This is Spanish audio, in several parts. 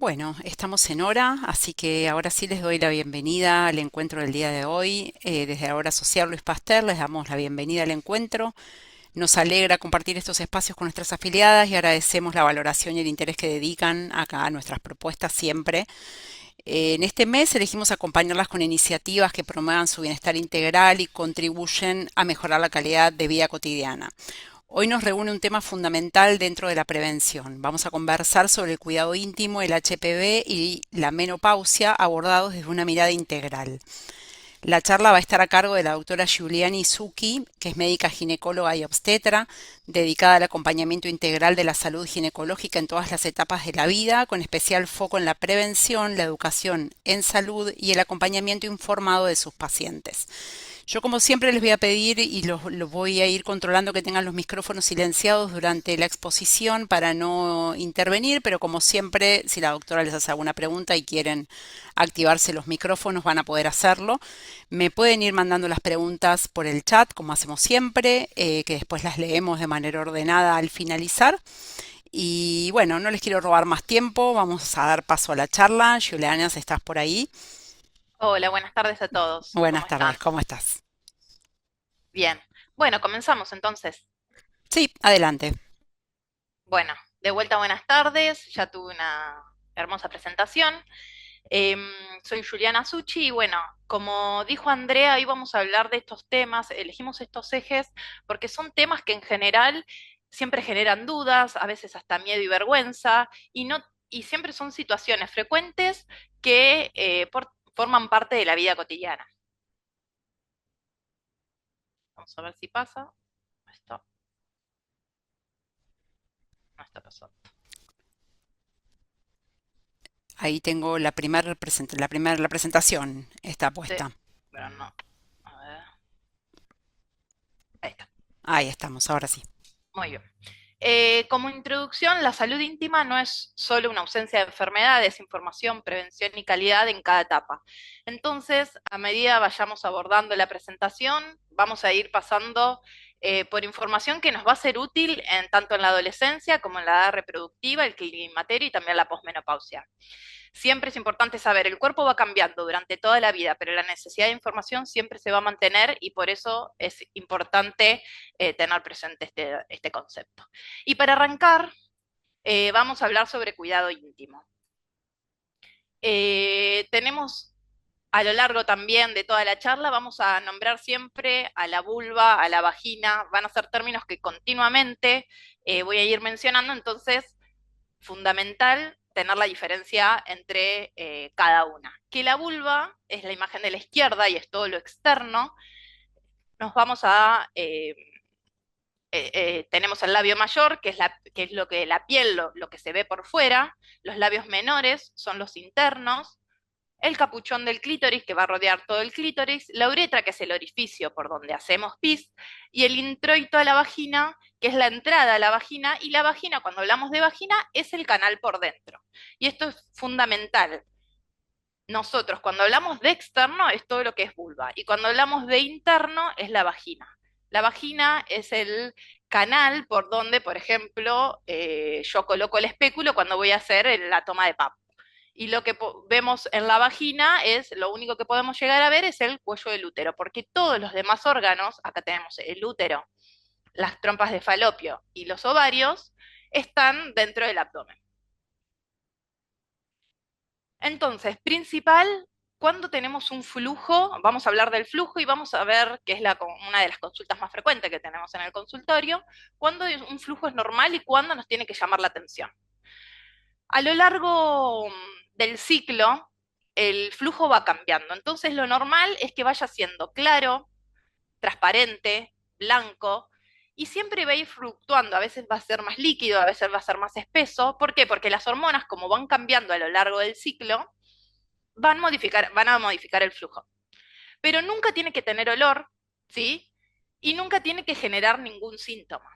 Bueno, estamos en hora, así que ahora sí les doy la bienvenida al encuentro del día de hoy. Desde la Hora Social Luis Pasteur les damos la bienvenida al encuentro. Nos alegra compartir estos espacios con nuestras afiliadas y agradecemos la valoración y el interés que dedican acá a nuestras propuestas siempre. En este mes elegimos acompañarlas con iniciativas que promuevan su bienestar integral y contribuyen a mejorar la calidad de vida cotidiana. Hoy nos reúne un tema fundamental dentro de la prevención. Vamos a conversar sobre el cuidado íntimo, el HPV y la menopausia abordados desde una mirada integral. La charla va a estar a cargo de la doctora Giuliani Zucchi, que es médica ginecóloga y obstetra, dedicada al acompañamiento integral de la salud ginecológica en todas las etapas de la vida, con especial foco en la prevención, la educación en salud y el acompañamiento informado de sus pacientes. Yo como siempre les voy a pedir y los voy a ir controlando que tengan los micrófonos silenciados durante la exposición para no intervenir, pero como siempre, si la doctora les hace alguna pregunta y quieren activarse los micrófonos, van a poder hacerlo. Me pueden ir mandando las preguntas por el chat, como hacemos siempre, que después las leemos de manera ordenada al finalizar. Y bueno, no les quiero robar más tiempo, vamos a dar paso a la charla. Juliana, si estás por ahí. Hola, buenas tardes a todos. Buenas ¿Cómo tardes, están? ¿cómo estás? Bien. Bueno, comenzamos entonces. Sí, adelante. Bueno, de vuelta buenas tardes. Ya tuve una hermosa presentación. Em, Soy Juliana Succi y bueno, como dijo Andrea, hoy vamos a hablar de estos temas. Elegimos estos ejes porque son temas que en general siempre generan dudas, a veces hasta miedo y vergüenza, y siempre son situaciones frecuentes que forman parte de la vida cotidiana. Vamos a ver si pasa. Esto no está pasando. Ahí tengo la presentación está Sí, puesta. pero no. A ver, ahí está. Ahí estamos, ahora sí. Muy bien. Como introducción, la salud íntima no es solo una ausencia de enfermedades, información, prevención y calidad en cada etapa. Entonces, a medida vayamos abordando la presentación, vamos a ir pasando por información que nos va a ser útil tanto en la adolescencia como en la edad reproductiva, el climaterio y también la posmenopausia. Siempre es importante saber, el cuerpo va cambiando durante toda la vida, pero la necesidad de información siempre se va a mantener y por eso es importante tener presente este concepto. Y para arrancar, vamos a hablar sobre cuidado íntimo. Tenemos a lo largo también de toda la charla, vamos a nombrar siempre a la vulva, a la vagina, van a ser términos que continuamente voy a ir mencionando, entonces fundamental tener la diferencia entre cada una. Que la vulva es la imagen de la izquierda y es todo lo externo. Nos vamos a tenemos el labio mayor, que es lo que la piel, lo que se ve por fuera. Los labios menores son los internos. El capuchón del clítoris, que va a rodear todo el clítoris, la uretra, que es el orificio por donde hacemos pis, y el introito a la vagina, que es la entrada a la vagina, y la vagina, cuando hablamos de vagina, es el canal por dentro. Y esto es fundamental. Nosotros, cuando hablamos de externo, es todo lo que es vulva, y cuando hablamos de interno, es la vagina. La vagina es el canal por donde, por ejemplo, yo coloco el espéculo cuando voy a hacer la toma de PAP. Y lo que vemos en la vagina es, lo único que podemos llegar a ver es el cuello del útero, porque todos los demás órganos, acá tenemos el útero, las trompas de falopio y los ovarios, están dentro del abdomen. Entonces, principal, cuando tenemos un flujo, vamos a hablar del flujo y vamos a ver que es una de las consultas más frecuentes que tenemos en el consultorio, cuando un flujo es normal y cuándo nos tiene que llamar la atención. A lo largo del ciclo, el flujo va cambiando. Entonces, lo normal es que vaya siendo claro, transparente, blanco, y siempre va a ir fluctuando. A veces va a ser más líquido, a veces va a ser más espeso. ¿Por qué? Porque las hormonas, como van cambiando a lo largo del ciclo, van a modificar el flujo. Pero nunca tiene que tener olor, ¿sí? Y nunca tiene que generar ningún síntoma.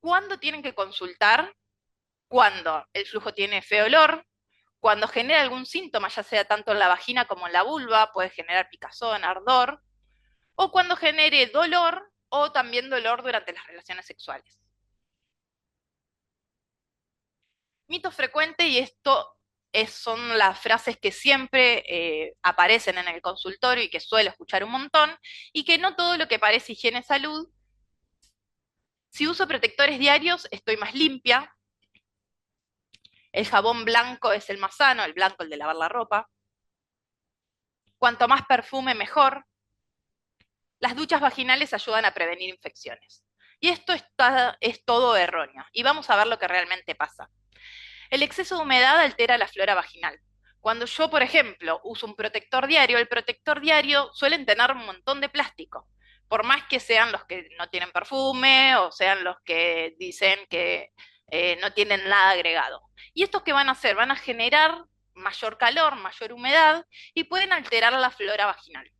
¿Cuándo tienen que consultar? Cuando el flujo tiene feo olor, cuando genera algún síntoma, ya sea tanto en la vagina como en la vulva, puede generar picazón, ardor, o cuando genere dolor o también dolor durante las relaciones sexuales. Mito frecuente, y esto son las frases que siempre aparecen en el consultorio y que suelo escuchar un montón, y que no todo lo que parece higiene salud. Si uso protectores diarios, estoy más limpia. El jabón blanco es el más sano, el blanco el de lavar la ropa. Cuanto más perfume, mejor. Las duchas vaginales ayudan a prevenir infecciones. Y esto es todo erróneo. Y vamos a ver lo que realmente pasa. El exceso de humedad altera la flora vaginal. Cuando yo, por ejemplo, uso un protector diario, el protector diario suelen tener un montón de plástico. Por más que sean los que no tienen perfume o sean los que dicen que no tienen nada agregado. ¿Y estos qué van a hacer? Van a generar mayor calor, mayor humedad y pueden alterar la flora vaginal.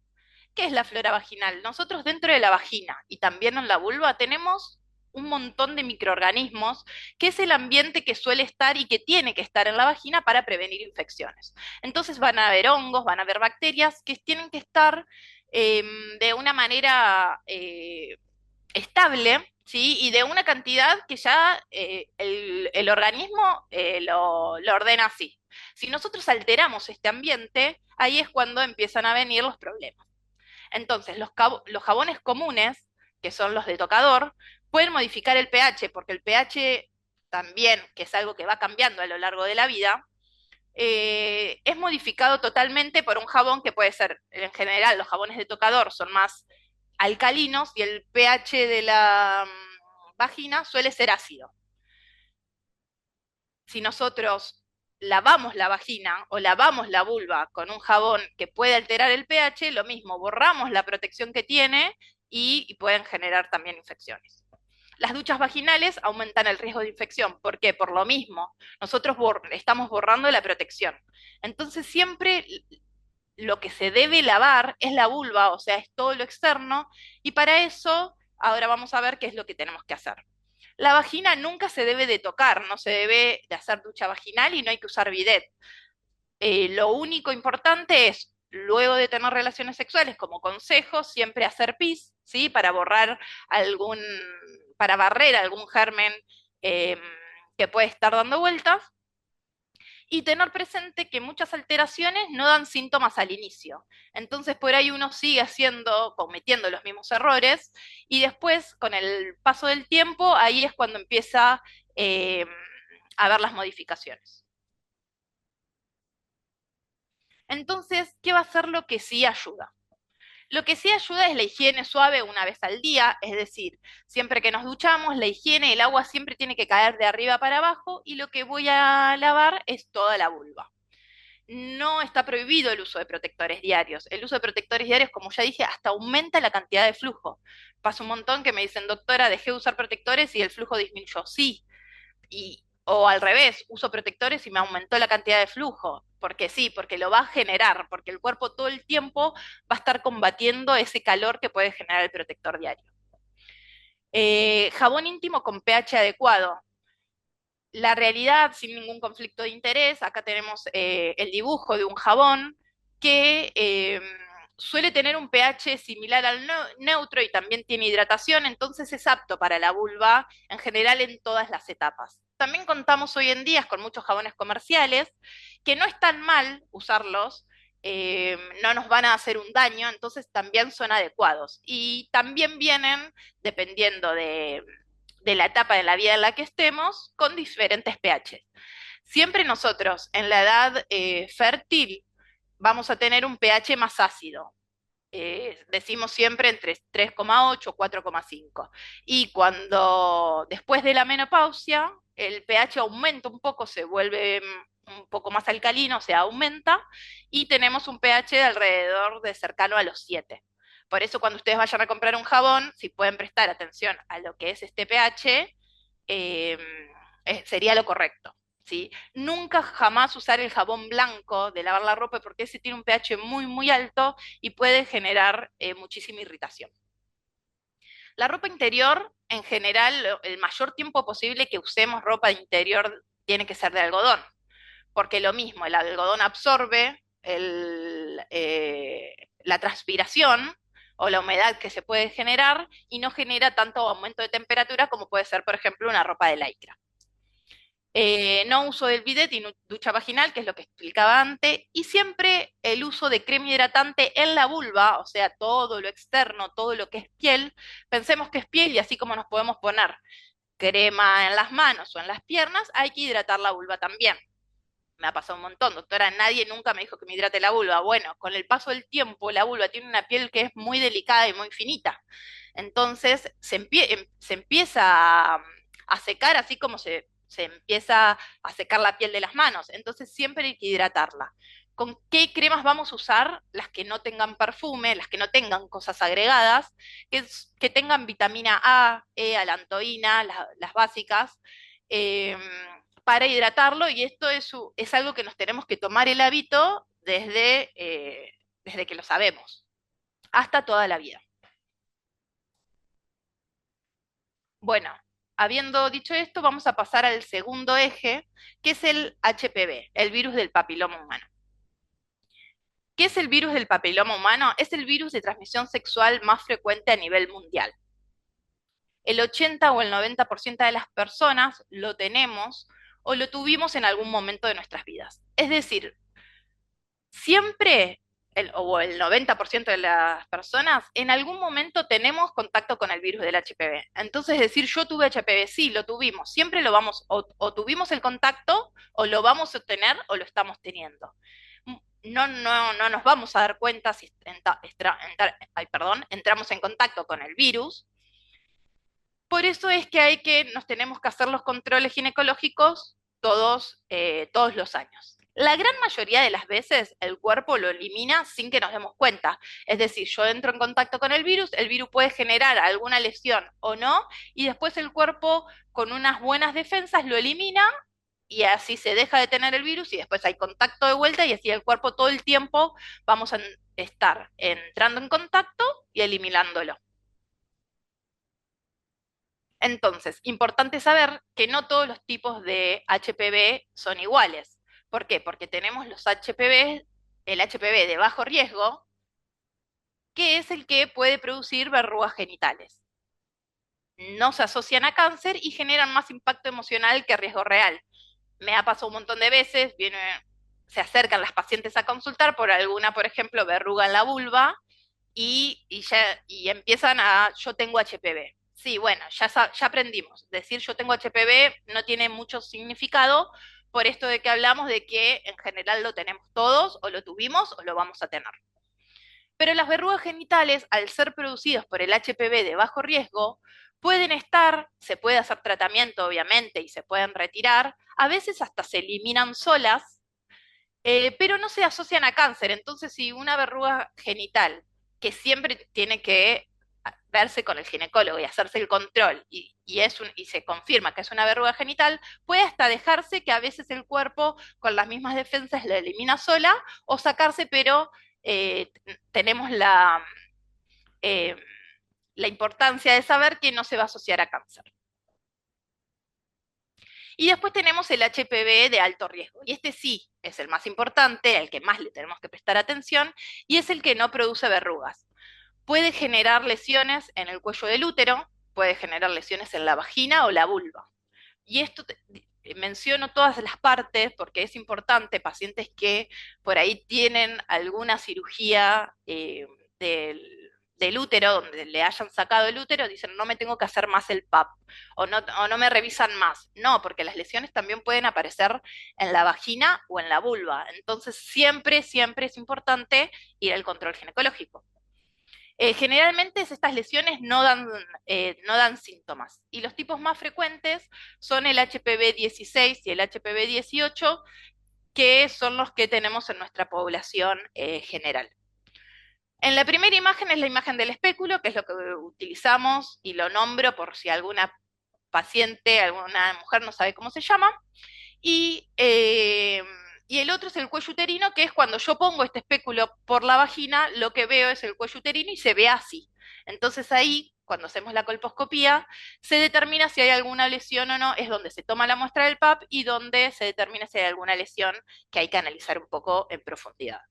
¿Qué es la flora vaginal? Nosotros dentro de la vagina y también en la vulva tenemos un montón de microorganismos, que es el ambiente que suele estar y que tiene que estar en la vagina para prevenir infecciones. Entonces van a haber hongos, van a haber bacterias que tienen que estar de una manera estable, ¿sí? Y de una cantidad que ya el organismo lo ordena así. Si nosotros alteramos este ambiente, ahí es cuando empiezan a venir los problemas. Entonces, los jabones comunes, que son los de tocador, pueden modificar el pH, porque el pH también, que es algo que va cambiando a lo largo de la vida, es modificado totalmente por un jabón que puede ser, en general, los jabones de tocador son más alcalinos y el pH de la vagina suele ser ácido. Si nosotros lavamos la vagina o lavamos la vulva con un jabón que puede alterar el pH, lo mismo, borramos la protección que tiene y pueden generar también infecciones. Las duchas vaginales aumentan el riesgo de infección. ¿Por qué? Por lo mismo. Nosotros estamos borrando la protección. Entonces siempre lo que se debe lavar es la vulva, o sea, es todo lo externo, y para eso ahora vamos a ver qué es lo que tenemos que hacer. La vagina nunca se debe de tocar, no se debe de hacer ducha vaginal y no hay que usar bidet. Lo único importante es, luego de tener relaciones sexuales, como consejo, siempre hacer pis, ¿sí? Para borrar algún, para barrer algún germen eh, que puede estar dando vueltas y tener presente que muchas alteraciones no dan síntomas al inicio. Entonces por ahí uno sigue cometiendo los mismos errores y después, con el paso del tiempo, ahí es cuando empieza eh, a ver las modificaciones. Entonces, ¿qué va a ser lo que sí ayuda? Lo que sí ayuda es la higiene suave una vez al día, es decir, siempre que nos duchamos, la higiene, el agua siempre tiene que caer de arriba para abajo y lo que voy a lavar es toda la vulva. No está prohibido el uso de protectores diarios. El uso de protectores diarios, como ya dije, hasta aumenta la cantidad de flujo. Pasa un montón que me dicen, doctora, dejé de usar protectores y el flujo disminuyó. Sí, o al revés, uso protectores y me aumentó la cantidad de flujo. Porque sí, porque lo va a generar, porque el cuerpo todo el tiempo va a estar combatiendo ese calor que puede generar el protector diario. Jabón íntimo con pH adecuado. La realidad, sin ningún conflicto de interés, acá tenemos el dibujo de un jabón que suele tener un pH similar al neutro y también tiene hidratación, entonces es apto para la vulva en general en todas las etapas. También contamos hoy en día con muchos jabones comerciales que no están mal usarlos, no nos van a hacer un daño, entonces también son adecuados. Y también vienen, dependiendo de la etapa de la vida en la que estemos, con diferentes pH. Siempre nosotros en la edad fértil vamos a tener un pH más ácido. Decimos siempre entre 3,8 y 4,5. Y cuando después de la menopausia, el pH aumenta un poco, se vuelve un poco más alcalino, se aumenta, y tenemos un pH de alrededor de cercano a los 7. Por eso cuando ustedes vayan a comprar un jabón, si pueden prestar atención a lo que es este pH, eh, sería lo correcto. ¿Sí? Nunca jamás usar el jabón blanco de lavar la ropa porque ese tiene un pH muy, muy alto y puede generar muchísima irritación. La ropa interior, en general, el mayor tiempo posible que usemos ropa interior tiene que ser de algodón, porque lo mismo, el algodón absorbe la transpiración o la humedad que se puede generar y no genera tanto aumento de temperatura como puede ser, por ejemplo, una ropa de lycra. No uso del bidet y ducha vaginal, que es lo que explicaba antes, y siempre el uso de crema hidratante en la vulva, o sea, todo lo externo, todo lo que es piel, pensemos que es piel y así como nos podemos poner crema en las manos o en las piernas, hay que hidratar la vulva también. Me ha pasado un montón, doctora, nadie nunca me dijo que me hidrate la vulva. Bueno, con el paso del tiempo, la vulva tiene una piel que es muy delicada y muy finita. Entonces, se empieza a secar así como se empieza a secar la piel de las manos. Entonces, siempre hay que hidratarla. ¿Con qué cremas vamos a usar? Las que no tengan perfume, las que no tengan cosas agregadas, que tengan vitamina A, E, alantoína, las básicas. em, para hidratarlo y esto es algo que nos tenemos que tomar el hábito desde que lo sabemos, hasta toda la vida. Bueno, habiendo dicho esto, vamos a pasar al segundo eje, que es el HPV, el virus del papiloma humano. ¿Qué es el virus del papiloma humano? Es el virus de transmisión sexual más frecuente a nivel mundial. El 80 o el 90% de las personas lo tenemos o lo tuvimos en algún momento de nuestras vidas. Es decir, siempre, o el 90% de las personas, en algún momento tenemos contacto con el virus del HPV. Entonces, decir yo tuve HPV, sí, lo tuvimos, siempre lo vamos, o tuvimos el contacto, o lo vamos a tener, o lo estamos teniendo. No nos vamos a dar cuenta si entramos en contacto con el virus. Por eso es que nos tenemos que hacer los controles ginecológicos todos los años. La gran mayoría de las veces el cuerpo lo elimina sin que nos demos cuenta. Es decir, yo entro en contacto con el virus puede generar alguna lesión o no, y después el cuerpo con unas buenas defensas lo elimina y así se deja de tener el virus y después hay contacto de vuelta y así el cuerpo todo el tiempo vamos a estar entrando en contacto y eliminándolo. Entonces, importante saber que no todos los tipos de HPV son iguales. ¿Por qué? Porque tenemos el HPV de bajo riesgo, que es el que puede producir verrugas genitales. No se asocian a cáncer y generan más impacto emocional que riesgo real. Me ha pasado un montón de veces, se acercan las pacientes a consultar por alguna, por ejemplo, verruga en la vulva y empiezan yo tengo HPV. Sí, bueno, ya aprendimos. Decir yo tengo HPV no tiene mucho significado por esto de que hablamos de que en general lo tenemos todos, o lo tuvimos, o lo vamos a tener. Pero las verrugas genitales, al ser producidos por el HPV de bajo riesgo, pueden se puede hacer tratamiento obviamente y se pueden retirar, a veces hasta se eliminan solas, pero no se asocian a cáncer. Entonces, si una verruga genital, que siempre tiene que verse con el ginecólogo y hacerse el control, y se confirma que es una verruga genital, puede hasta dejarse que a veces el cuerpo con las mismas defensas la elimina sola o sacarse, pero eh, tenemos eh, la importancia de saber que no se va a asociar a cáncer. Y después tenemos el HPV de alto riesgo. Y este sí es el más importante, el que más le tenemos que prestar atención, y es el que no produce verrugas. Puede generar lesiones en el cuello del útero, puede generar lesiones en la vagina o la vulva. Y esto menciono todas las partes porque es importante, pacientes que por ahí tienen alguna cirugía del útero, donde le hayan sacado el útero, dicen, no me tengo que hacer más el PAP o no me revisan más. No, porque las lesiones también pueden aparecer en la vagina o en la vulva. Entonces, siempre es importante ir al control ginecológico. Generalmente estas lesiones no dan síntomas y los tipos más frecuentes son el HPV 16 y el HPV 18, que son los que tenemos en nuestra población general. En la primera imagen es la imagen del espéculo, que es lo que utilizamos y lo nombro por si alguna paciente, alguna mujer no sabe cómo se llama. Y, eh, y el otro es el cuello uterino, que es cuando yo pongo este espéculo por la vagina, lo que veo es el cuello uterino y se ve así. Entonces ahí, cuando hacemos la colposcopía, se determina si hay alguna lesión o no, es donde se toma la muestra del PAP y donde se determina si hay alguna lesión que hay que analizar un poco en profundidad.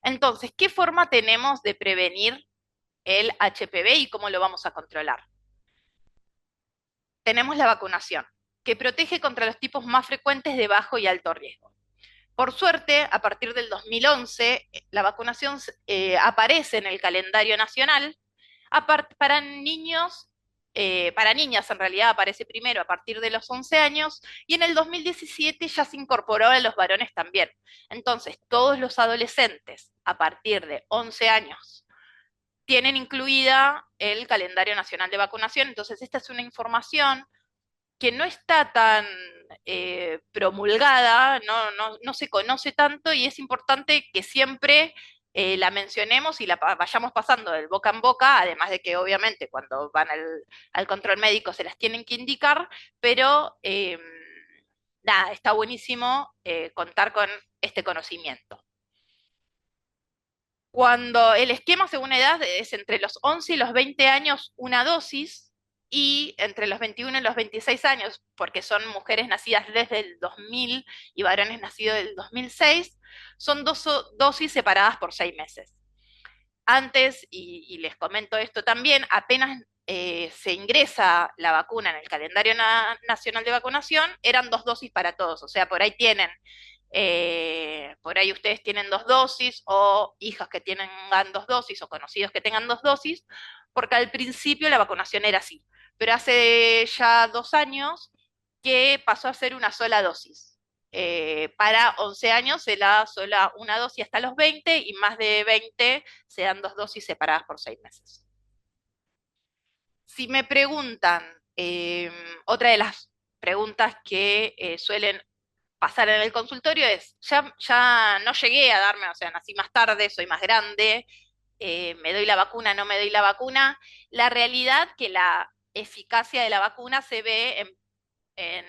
Entonces, ¿qué forma tenemos de prevenir el HPV y cómo lo vamos a controlar? Tenemos la vacunación. que protege contra los tipos más frecuentes de bajo y alto riesgo. Por suerte, a partir del 2011, la vacunación aparece en el calendario nacional para niños, para niñas en realidad aparece primero a partir de los 11 años y en el 2017 ya se incorporó a los varones también. Entonces, todos los adolescentes a partir de 11 años tienen incluida el calendario nacional de vacunación. Entonces, esta es una información que no está tan promulgada, no se conoce tanto y es importante que siempre la mencionemos y la vayamos pasando del boca en boca, además de que obviamente cuando van al control médico se las tienen que indicar, pero nada, está buenísimo contar con este conocimiento. Cuando el esquema según edad es entre los 11 y los 20 años una dosis y entre los 21 y los 26 años, porque son mujeres nacidas desde el 2000 y varones nacidos del 2006, son dosis separadas por 6 meses. Antes, y les comento esto también, apenas se ingresa la vacuna en el calendario nacional de vacunación, eran 2 dosis para todos, o sea, por ahí tienen por ahí ustedes tienen 2 dosis o hijas que tengan 2 dosis o conocidos que tengan 2 dosis, porque al principio la vacunación era así, pero hace ya 2 años que pasó a ser una sola dosis. Para 11 años se da sola una dosis hasta los 20 y más de 20 se dan 2 dosis separadas por 6 meses. Si me preguntan, otra de las preguntas que suelen pasar en el consultorio es, ya no llegué a darme, o sea, nací más tarde, soy más grande, me doy la vacuna, no me doy la vacuna. La realidad que la eficacia de la vacuna se ve en,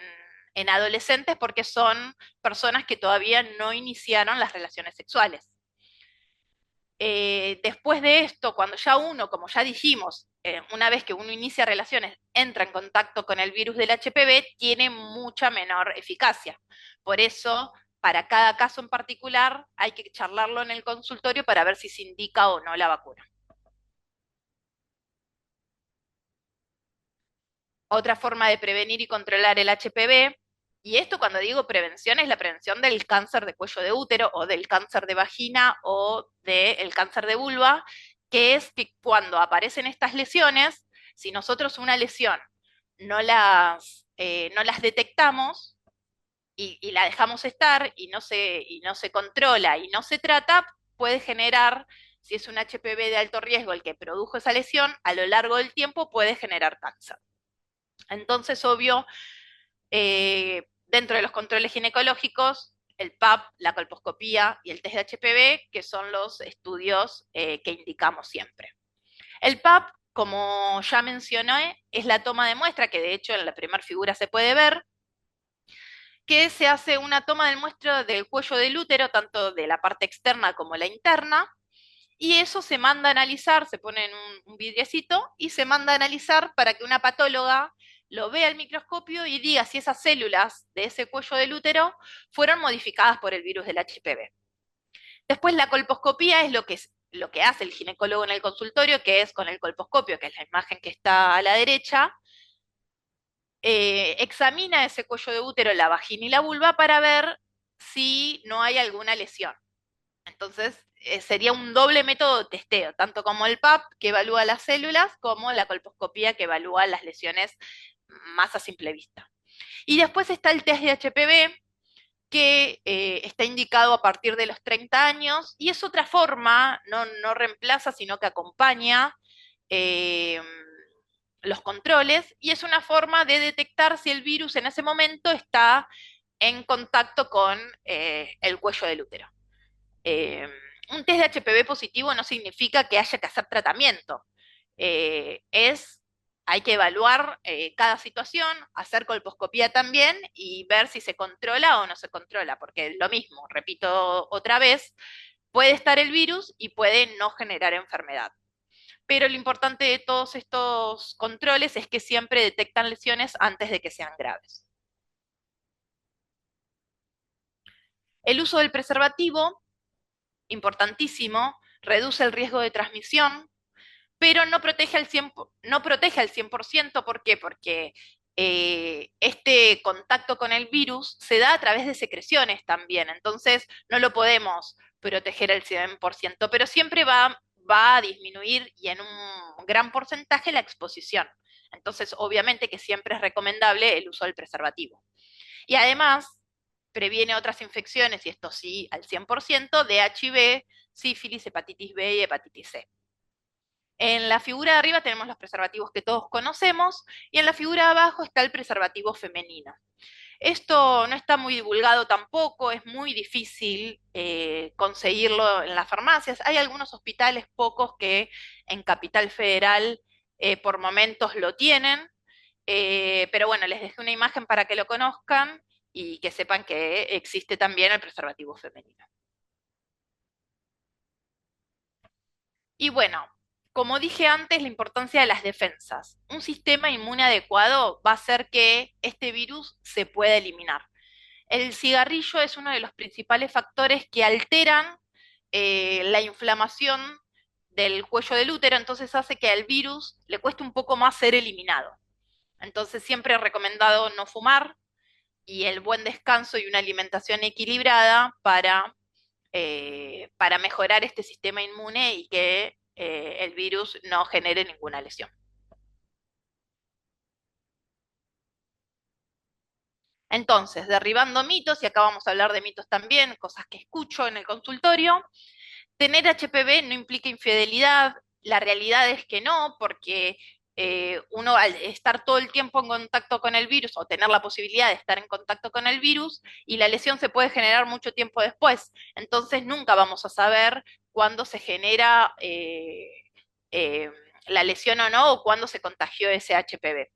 en adolescentes porque son personas que todavía no iniciaron las relaciones sexuales. Después de esto, cuando ya uno, como ya dijimos, una vez que uno inicia relaciones, entra en contacto con el virus del HPV, tiene mucha menor eficacia. Por eso, para cada caso en particular, hay que charlarlo en el consultorio para ver si se indica o no la vacuna. Otra forma de prevenir y controlar el HPV, y esto cuando digo prevención es la prevención del cáncer de cuello de útero o del cáncer de vagina o del cáncer de vulva, que es que cuando aparecen estas lesiones, si nosotros una lesión no las detectamos y la dejamos estar y no se controla y no se trata, puede generar, si es un HPV de alto riesgo el que produjo esa lesión, a lo largo del tiempo puede generar cáncer. Entonces, obvio, dentro de los controles ginecológicos, el PAP, la colposcopía y el test de HPV, que son los estudios que indicamos siempre. El PAP, como ya mencioné, es la toma de muestra, que de hecho en la primera figura se puede ver, que se hace una toma de muestra del cuello del útero, tanto de la parte externa como la interna, y eso se manda a analizar, se pone en un vidriecito y se manda a analizar para que una patóloga lo vea al microscopio y diga si esas células de ese cuello del útero fueron modificadas por el virus del HPV. Después la colposcopía es lo que hace el ginecólogo en el consultorio, que es con el colposcopio, que es la imagen que está a la derecha, examina ese cuello de útero, la vagina y la vulva para ver si no hay alguna lesión. Entonces, sería un doble método de testeo, tanto como el PAP, que evalúa las células, como la colposcopía, que evalúa las lesiones más a simple vista. Y después está el test de HPV, que está indicado a partir de los 30 años, y es otra forma, no reemplaza, sino que acompaña eh, los controles, y es una forma de detectar si el virus en ese momento está en contacto con el cuello del útero. Eh, un test de HPV positivo no significa que haya que hacer tratamiento. Hay que evaluar cada situación, hacer colposcopía también y ver si se controla o no se controla, porque lo mismo, repito otra vez, puede estar el virus y puede no generar enfermedad. Pero lo importante de todos estos controles es que siempre detectan lesiones antes de que sean graves. El uso del preservativo, importantísimo, reduce el riesgo de transmisión, pero no protege al 100%. ¿Por qué? Porque este contacto con el virus se da a través de secreciones también, entonces no lo podemos proteger al 100%, pero siempre va a disminuir y en un gran porcentaje la exposición. Entonces, obviamente que siempre es recomendable el uso del preservativo. Y además, previene otras infecciones, y esto sí al 100%, de HIV, sífilis, hepatitis B y hepatitis C. En la figura de arriba tenemos los preservativos que todos conocemos y en la figura de abajo está el preservativo femenino. Esto no está muy divulgado tampoco, es muy difícil conseguirlo en las farmacias. Hay algunos hospitales, pocos, que en Capital Federal por momentos lo tienen, pero bueno, les dejé una imagen para que lo conozcan y que sepan que existe también el preservativo femenino. Y bueno, como dije antes, la importancia de las defensas. Un sistema inmune adecuado va a hacer que este virus se pueda eliminar. El cigarrillo es uno de los principales factores que alteran la inflamación del cuello del útero, entonces hace que al virus le cueste un poco más ser eliminado. Entonces siempre he recomendado no fumar y el buen descanso y una alimentación equilibrada para mejorar este sistema inmune y que el virus no genere ninguna lesión. Entonces, derribando mitos, y acá vamos a hablar de mitos también, cosas que escucho en el consultorio, tener HPV no implica infidelidad, la realidad es que no, porque uno al estar todo el tiempo en contacto con el virus o tener la posibilidad de estar en contacto con el virus y la lesión se puede generar mucho tiempo después, entonces nunca vamos a saber cuándo se genera eh, la lesión o no o cuándo se contagió ese HPV.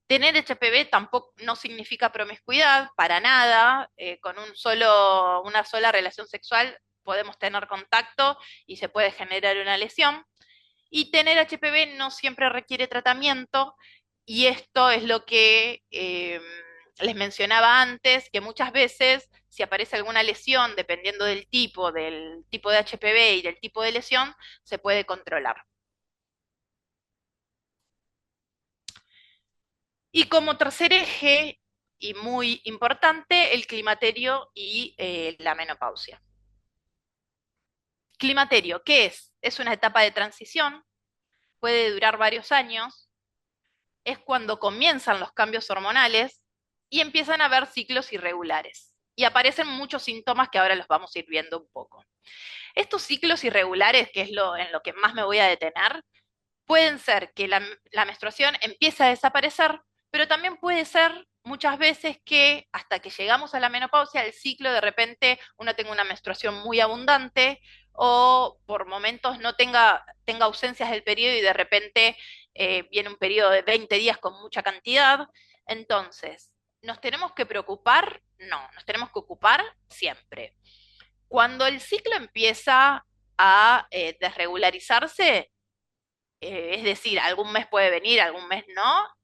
Tener HPV tampoco no significa promiscuidad, para nada. Con una sola relación sexual podemos tener contacto y se puede generar una lesión. Y tener HPV no siempre requiere tratamiento y esto es lo que les mencionaba antes, que muchas veces si aparece alguna lesión, dependiendo del tipo de HPV y del tipo de lesión, se puede controlar. Y como tercer eje, y muy importante, el climaterio y la menopausia. Climaterio, ¿qué es? Es una etapa de transición, puede durar varios años, es cuando comienzan los cambios hormonales y empiezan a haber ciclos irregulares. Y aparecen muchos síntomas que ahora los vamos a ir viendo un poco. Estos ciclos irregulares, que es en lo que más me voy a detener, pueden ser que la menstruación empiece a desaparecer, pero también puede ser muchas veces que hasta que llegamos a la menopausia, el ciclo de repente uno tenga una menstruación muy abundante o por momentos no tenga ausencias del periodo y de repente viene un periodo de 20 días con mucha cantidad. Entonces, ¿nos tenemos que preocupar? No, nos tenemos que ocupar siempre. Cuando el ciclo empieza a desregularizarse, es decir, algún mes puede venir, algún mes no,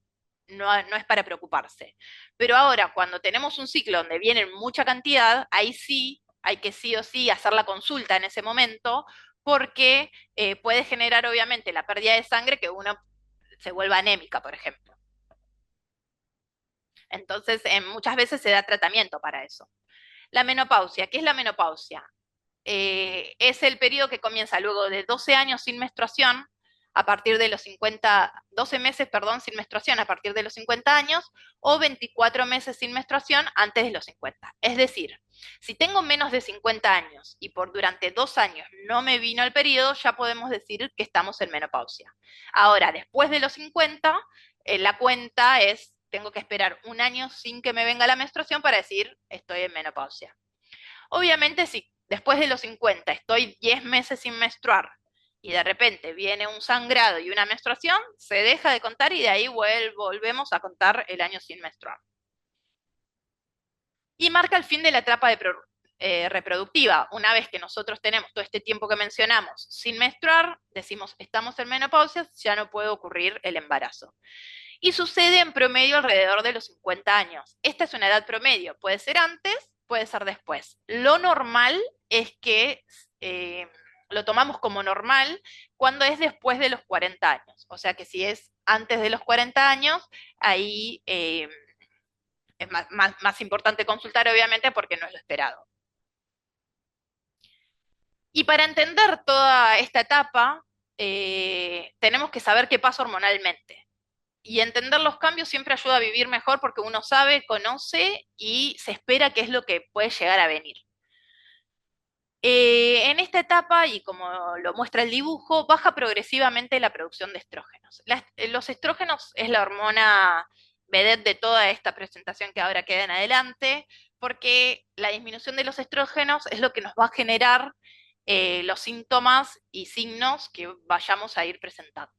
no es para preocuparse. Pero ahora, cuando tenemos un ciclo donde vienen mucha cantidad, ahí sí hay que sí o sí hacer la consulta en ese momento, porque puede generar obviamente la pérdida de sangre que uno se vuelva anémica, por ejemplo. Entonces, muchas veces se da tratamiento para eso. La menopausia, ¿qué es la menopausia? Es el periodo que comienza luego de 12 años sin menstruación, a partir de los 50, 12 meses, perdón, sin menstruación a partir de los 50 años, o 24 meses sin menstruación antes de los 50. Es decir, si tengo menos de 50 años y por durante 2 años no me vino el periodo, ya podemos decir que estamos en menopausia. Ahora, después de los 50, la cuenta es, tengo que esperar un año sin que me venga la menstruación para decir estoy en menopausia. Obviamente, si después de los 50 estoy 10 meses sin menstruar y de repente viene un sangrado y una menstruación, se deja de contar y de ahí volvemos a contar el año sin menstruar. Y marca el fin de la etapa reproductiva. Una vez que nosotros tenemos todo este tiempo que mencionamos sin menstruar, decimos estamos en menopausia, ya no puede ocurrir el embarazo. Y sucede en promedio alrededor de los 50 años. Esta es una edad promedio, puede ser antes, puede ser después. Lo normal es que lo tomamos como normal cuando es después de los 40 años. O sea que si es antes de los 40 años, ahí es más importante consultar, obviamente, porque no es lo esperado. Y para entender toda esta etapa, tenemos que saber qué pasa hormonalmente. Y entender los cambios siempre ayuda a vivir mejor porque uno sabe, conoce y se espera qué es lo que puede llegar a venir. En esta etapa, y como lo muestra el dibujo, baja progresivamente la producción de estrógenos. Los estrógenos es la hormona vedette de toda esta presentación que ahora queda en adelante, porque la disminución de los estrógenos es lo que nos va a generar los síntomas y signos que vayamos a ir presentando.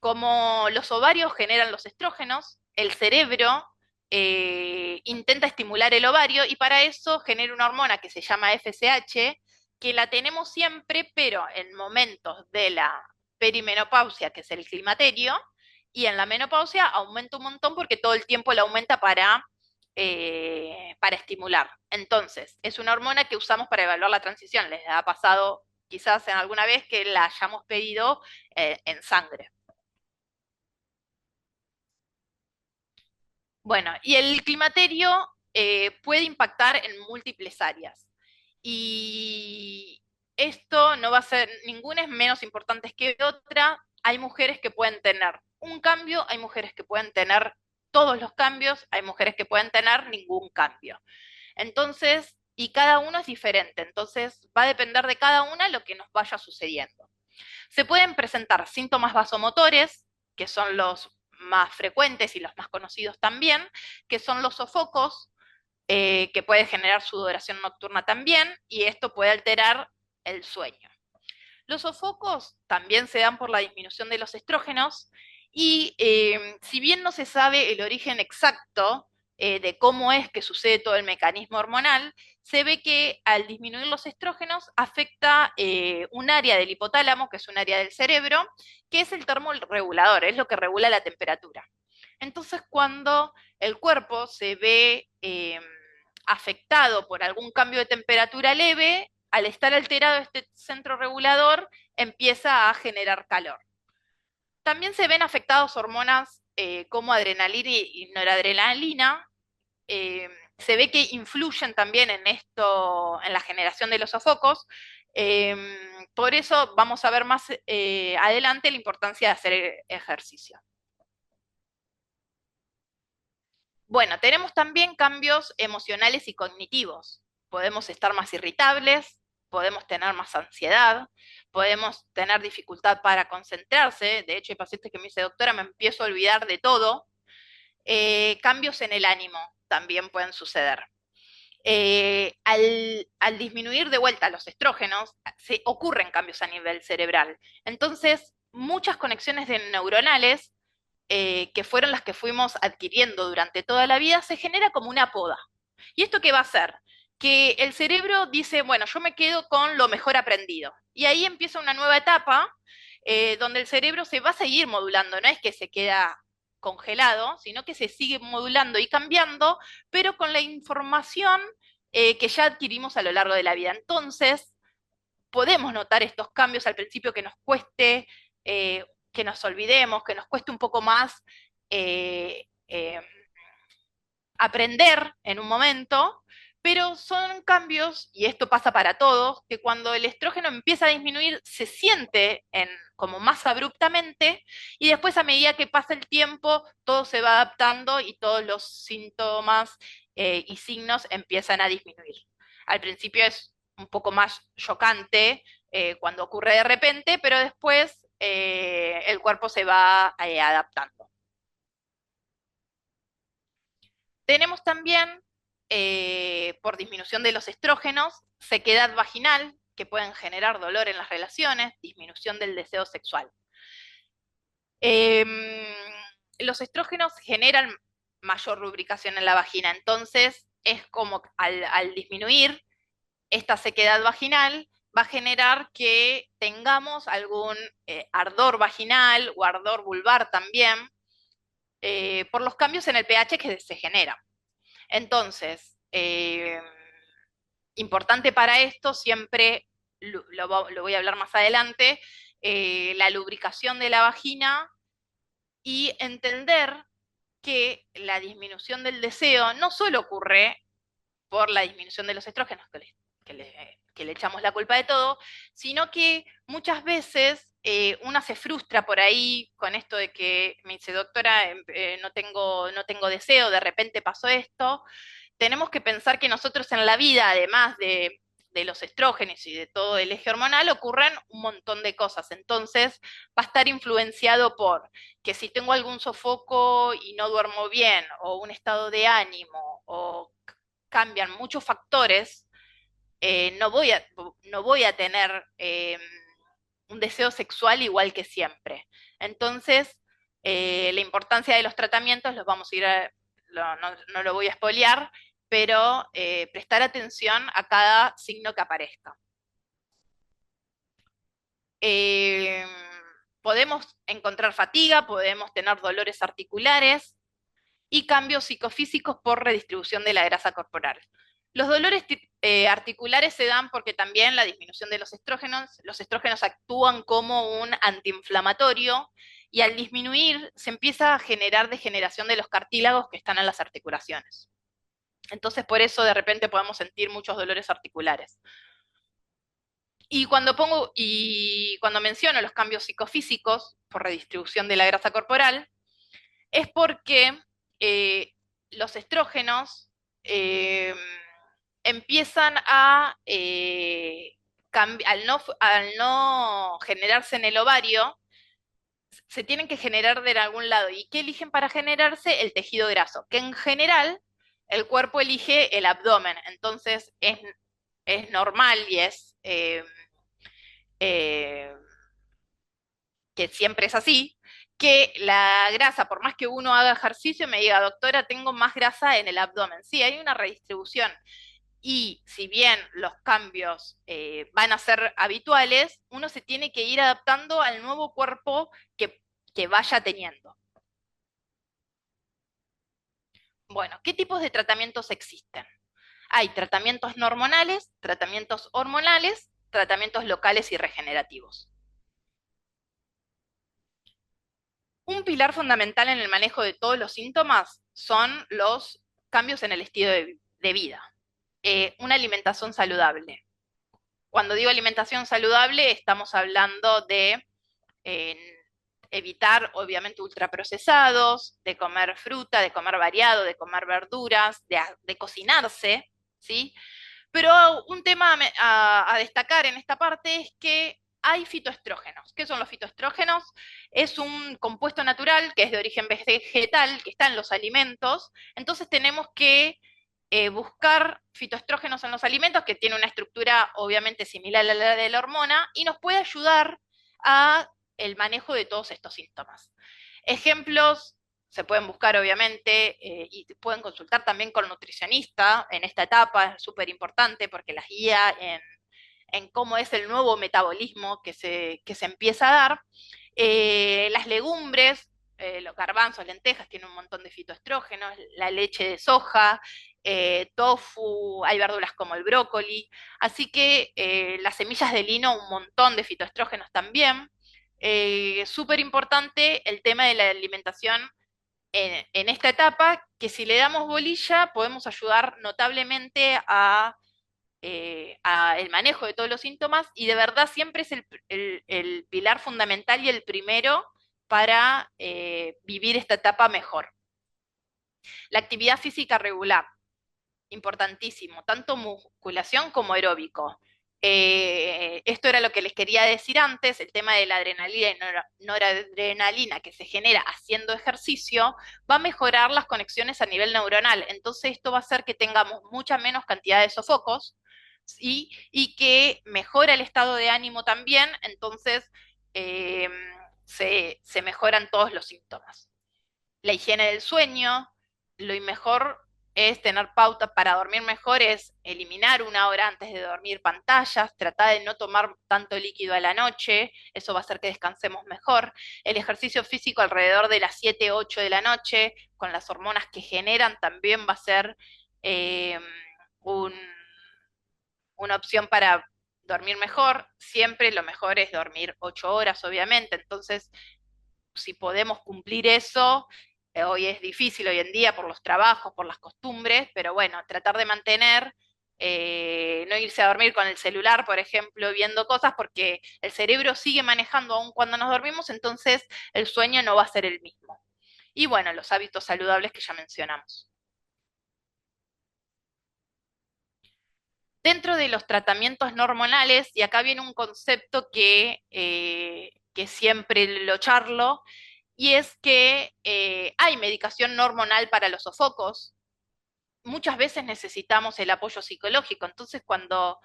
Como los ovarios generan los estrógenos, el cerebro intenta estimular el ovario y para eso genera una hormona que se llama FSH, que la tenemos siempre, pero en momentos de la perimenopausia, que es el climaterio, y en la menopausia aumenta un montón porque todo el tiempo la aumenta para estimular. Entonces, es una hormona que usamos para evaluar la transición. Les ha pasado quizás en alguna vez que la hayamos pedido en sangre. Bueno, y el climaterio puede impactar en múltiples áreas. Y esto no va a ser, ninguna es menos importante que otra. Hay mujeres que pueden tener un cambio, hay mujeres que pueden tener todos los cambios, hay mujeres que pueden tener ningún cambio. Entonces, y cada uno es diferente, entonces va a depender de cada una lo que nos vaya sucediendo. Se pueden presentar síntomas vasomotores, que son los más frecuentes y los más conocidos también, que son los sofocos, que puede generar sudoración nocturna también, y esto puede alterar el sueño. Los sofocos también se dan por la disminución de los estrógenos y si bien no se sabe el origen exacto de cómo es que sucede todo el mecanismo hormonal, se ve que al disminuir los estrógenos afecta un área del hipotálamo, que es un área del cerebro, que es el termorregulador, es lo que regula la temperatura. Entonces, cuando el cuerpo se ve afectado por algún cambio de temperatura leve, al estar alterado este centro regulador, empieza a generar calor. También se ven afectados hormonas como adrenalina y noradrenalina. Se ve que influyen también en esto, en la generación de los sofocos. Por eso vamos a ver más adelante la importancia de hacer ejercicio. Bueno, tenemos también cambios emocionales y cognitivos. Podemos estar más irritables, podemos tener más ansiedad, podemos tener dificultad para concentrarse. De hecho, hay pacientes que me dicen, doctora, me empiezo a olvidar de todo. Cambios en el ánimo también pueden suceder. Al disminuir de vuelta los estrógenos, se ocurren cambios a nivel cerebral. Entonces, muchas conexiones neuronales que fueron las que fuimos adquiriendo durante toda la vida, se genera como una poda. ¿Y esto qué va a hacer? Que el cerebro dice, bueno, yo me quedo con lo mejor aprendido. Y ahí empieza una nueva etapa donde el cerebro se va a seguir modulando, no es que se queda congelado, sino que se sigue modulando y cambiando, pero con la información que ya adquirimos a lo largo de la vida. Entonces, podemos notar estos cambios al principio que nos cueste, que nos olvidemos, que nos cueste un poco más eh, eh, aprender en un momento, pero son cambios, y esto pasa para todos, que cuando el estrógeno empieza a disminuir se siente como más abruptamente y después a medida que pasa el tiempo todo se va adaptando y todos los síntomas y signos empiezan a disminuir. Al principio es un poco más chocante cuando ocurre de repente, pero después el cuerpo se va adaptando. Tenemos también, por disminución de los estrógenos, sequedad vaginal, que pueden generar dolor en las relaciones, disminución del deseo sexual. Los estrógenos generan mayor lubricación en la vagina, entonces es como al disminuir esta sequedad vaginal, va a generar que tengamos algún ardor vaginal o ardor vulvar también, por los cambios en el pH que se generan. Entonces, importante para esto siempre lo voy a hablar más adelante, la lubricación de la vagina y entender que la disminución del deseo no solo ocurre por la disminución de los estrógenos, que le echamos la culpa de todo, sino que muchas veces una se frustra por ahí con esto de que me dice, doctora, no tengo deseo, de repente pasó esto. Tenemos que pensar que nosotros en la vida, además de los estrógenos y de todo el eje hormonal, ocurren un montón de cosas. Entonces, va a estar influenciado por que si tengo algún sofoco y no duermo bien, o un estado de ánimo, o cambian muchos factores, no voy a tener un deseo sexual igual que siempre. Entonces, la importancia de los tratamientos los vamos a ir no lo voy a espolear, pero prestar atención a cada signo que aparezca. Eh, Podemos encontrar fatiga, podemos tener dolores articulares y cambios psicofísicos por redistribución de la grasa corporal. Los dolores articulares se dan porque también la disminución de los estrógenos actúan como un antiinflamatorio y al disminuir se empieza a generar degeneración de los cartílagos que están en las articulaciones. Entonces por eso de repente podemos sentir muchos dolores articulares. Y cuando menciono los cambios psicofísicos por redistribución de la grasa corporal, es porque eh, los estrógenos eh, empiezan al no generarse en el ovario, se tienen que generar de algún lado. ¿Y qué eligen para generarse? El tejido graso, que en general el cuerpo elige el abdomen. Entonces es normal y es eh, que siempre es así, que la grasa, por más que uno haga ejercicio, me diga, doctora, tengo más grasa en el abdomen. Sí, hay una redistribución. Y si bien los cambios van a ser habituales, uno se tiene que ir adaptando al nuevo cuerpo que vaya teniendo. Bueno, ¿qué tipos de tratamientos existen? Hay tratamientos no hormonales, tratamientos hormonales, tratamientos locales y regenerativos. Un pilar fundamental en el manejo de todos los síntomas son los cambios en el estilo de vida. Una alimentación saludable. Cuando digo alimentación saludable, estamos hablando de eh, evitar, obviamente, ultraprocesados, de comer fruta, de comer variado, de comer verduras, de cocinarse, ¿sí? Pero un tema a destacar en esta parte es que hay fitoestrógenos. ¿Qué son los fitoestrógenos? Es un compuesto natural que es de origen vegetal, que está en los alimentos. Entonces tenemos que buscar fitoestrógenos en los alimentos, que tiene una estructura obviamente similar a la de la hormona, y nos puede ayudar a el manejo de todos estos síntomas. Ejemplos se pueden buscar obviamente y pueden consultar también con el nutricionista en esta etapa, es súper importante porque las guía en cómo es el nuevo metabolismo que se empieza a dar. Las legumbres, los garbanzos, lentejas, tienen un montón de fitoestrógenos, la leche de soja, tofu, hay verduras como el brócoli, así que las semillas de lino, un montón de fitoestrógenos también. Súper importante el tema de la alimentación en esta etapa, que si le damos bolilla podemos ayudar notablemente a el manejo de todos los síntomas y de verdad siempre es el pilar fundamental y el primero para vivir esta etapa mejor. La actividad física regular, importantísimo, tanto musculación como aeróbico. Esto era lo que les quería decir antes, el tema de la adrenalina y noradrenalina que se genera haciendo ejercicio va a mejorar las conexiones a nivel neuronal. Entonces esto va a hacer que tengamos mucha menos cantidad de sofocos y que mejora el estado de ánimo también, entonces eh, se mejoran todos los síntomas. La higiene del sueño, lo mejor es tener pauta para dormir mejor, es eliminar una hora antes de dormir pantallas, tratar de no tomar tanto líquido a la noche, eso va a hacer que descansemos mejor. El ejercicio físico alrededor de las 7, 8 de la noche, con las hormonas que generan, también va a ser eh, un, una opción para dormir mejor, siempre lo mejor es dormir 8 horas, obviamente, entonces si podemos cumplir eso, hoy es difícil hoy en día por los trabajos, por las costumbres, pero bueno, tratar de mantener, no irse a dormir con el celular, por ejemplo, viendo cosas, porque el cerebro sigue manejando aún cuando nos dormimos, entonces el sueño no va a ser el mismo. Y bueno, los hábitos saludables que ya mencionamos. Dentro de los tratamientos no hormonales, y acá viene un concepto que siempre lo charlo, y es que hay medicación no hormonal para los sofocos. Muchas veces necesitamos el apoyo psicológico, entonces cuando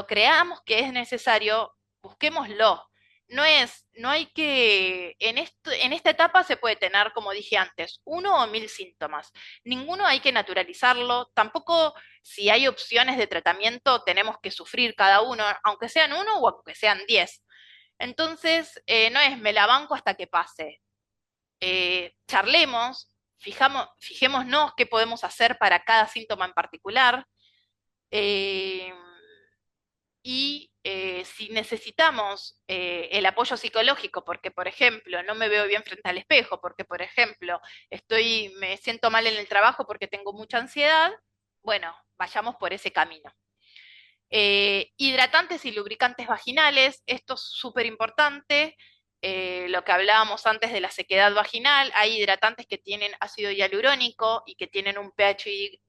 creamos que es necesario, busquémoslo. No hay que, en esta etapa se puede tener, como dije antes, 1 o 1000 síntomas. Ninguno hay que naturalizarlo, tampoco si hay opciones de tratamiento tenemos que sufrir cada uno, aunque sean 1 o aunque sean 10. Entonces, no es me la banco hasta que pase. Charlemos, fijémonos qué podemos hacer para cada síntoma en particular. eh, y si necesitamos el apoyo psicológico, porque por ejemplo no me veo bien frente al espejo, porque por ejemplo me siento mal en el trabajo porque tengo mucha ansiedad, bueno, vayamos por ese camino. Hidratantes y lubricantes vaginales, esto es súper importante. Lo que hablábamos antes de la sequedad vaginal, hay hidratantes que tienen ácido hialurónico y que tienen un pH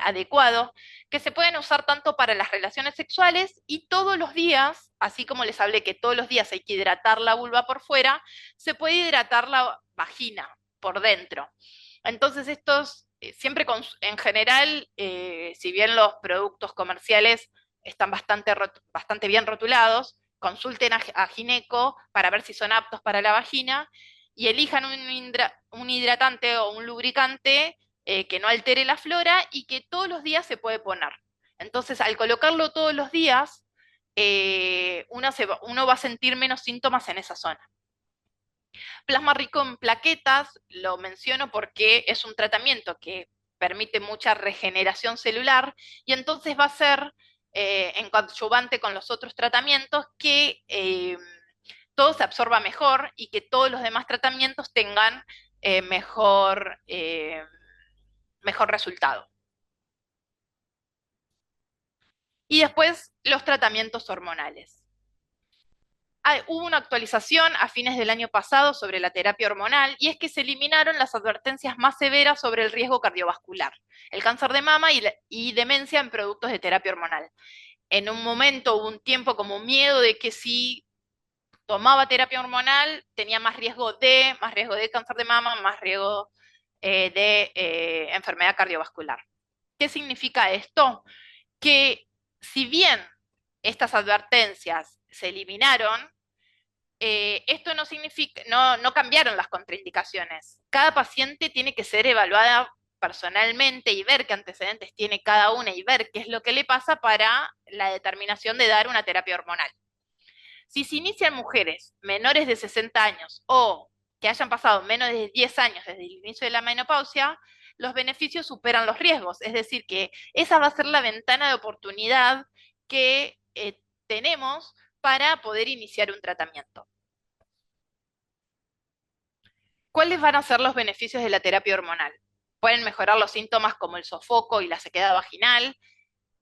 adecuado, que se pueden usar tanto para las relaciones sexuales y todos los días, así como les hablé que todos los días hay que hidratar la vulva por fuera, se puede hidratar la vagina por dentro. Entonces estos, en general, si bien los productos comerciales están bastante bien rotulados, consulten a gineco para ver si son aptos para la vagina y elijan un hidratante o un lubricante que no altere la flora y que todos los días se puede poner. Entonces, al colocarlo todos los días, uno va a sentir menos síntomas en esa zona. Plasma rico en plaquetas, lo menciono porque es un tratamiento que permite mucha regeneración celular y entonces va a ser en coadyuvante con los otros tratamientos que todo se absorba mejor y que todos los demás tratamientos tengan mejor resultado. Y después los tratamientos hormonales. Hubo una actualización a fines del año pasado sobre la terapia hormonal y es que se eliminaron las advertencias más severas sobre el riesgo cardiovascular, el cáncer de mama y demencia en productos de terapia hormonal. En un momento hubo un tiempo como miedo de que si tomaba terapia hormonal tenía más riesgo de cáncer de mama, más riesgo de enfermedad cardiovascular. ¿Qué significa esto? Que si bien estas advertencias se eliminaron, esto no significa, no cambiaron las contraindicaciones. Cada paciente tiene que ser evaluada personalmente y ver qué antecedentes tiene cada una y ver qué es lo que le pasa para la determinación de dar una terapia hormonal. Si se inician mujeres menores de 60 años o que hayan pasado menos de 10 años desde el inicio de la menopausia, los beneficios superan los riesgos. Es decir, que esa va a ser la ventana de oportunidad que tenemos para poder iniciar un tratamiento. ¿Cuáles van a ser los beneficios de la terapia hormonal? Pueden mejorar los síntomas como el sofoco y la sequedad vaginal,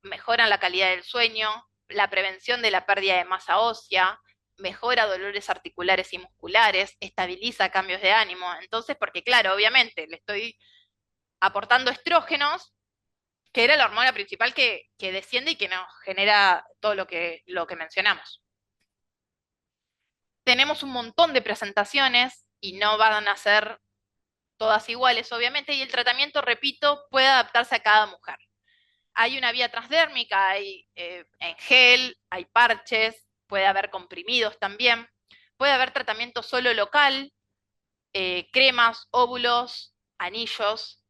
mejoran la calidad del sueño, la prevención de la pérdida de masa ósea, mejora dolores articulares y musculares, estabiliza cambios de ánimo. Entonces, porque claro, obviamente le estoy aportando estrógenos, que era la hormona principal que desciende y que nos genera todo lo que mencionamos. Tenemos un montón de presentaciones y no van a ser todas iguales, obviamente, y el tratamiento, repito, puede adaptarse a cada mujer. Hay una vía transdérmica, hay en gel, hay parches, puede haber comprimidos también, puede haber tratamiento solo local, cremas, óvulos, anillos.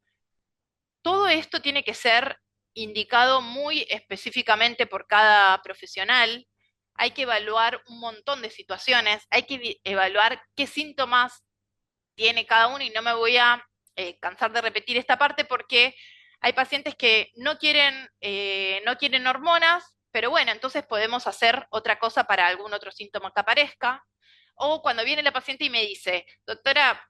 Todo esto tiene que ser indicado muy específicamente por cada profesional. Hay que evaluar un montón de situaciones, hay que evaluar qué síntomas tiene cada uno y no me voy a cansar de repetir esta parte porque hay pacientes que no quieren hormonas, pero bueno, entonces podemos hacer otra cosa para algún otro síntoma que aparezca. O cuando viene la paciente y me dice, doctora,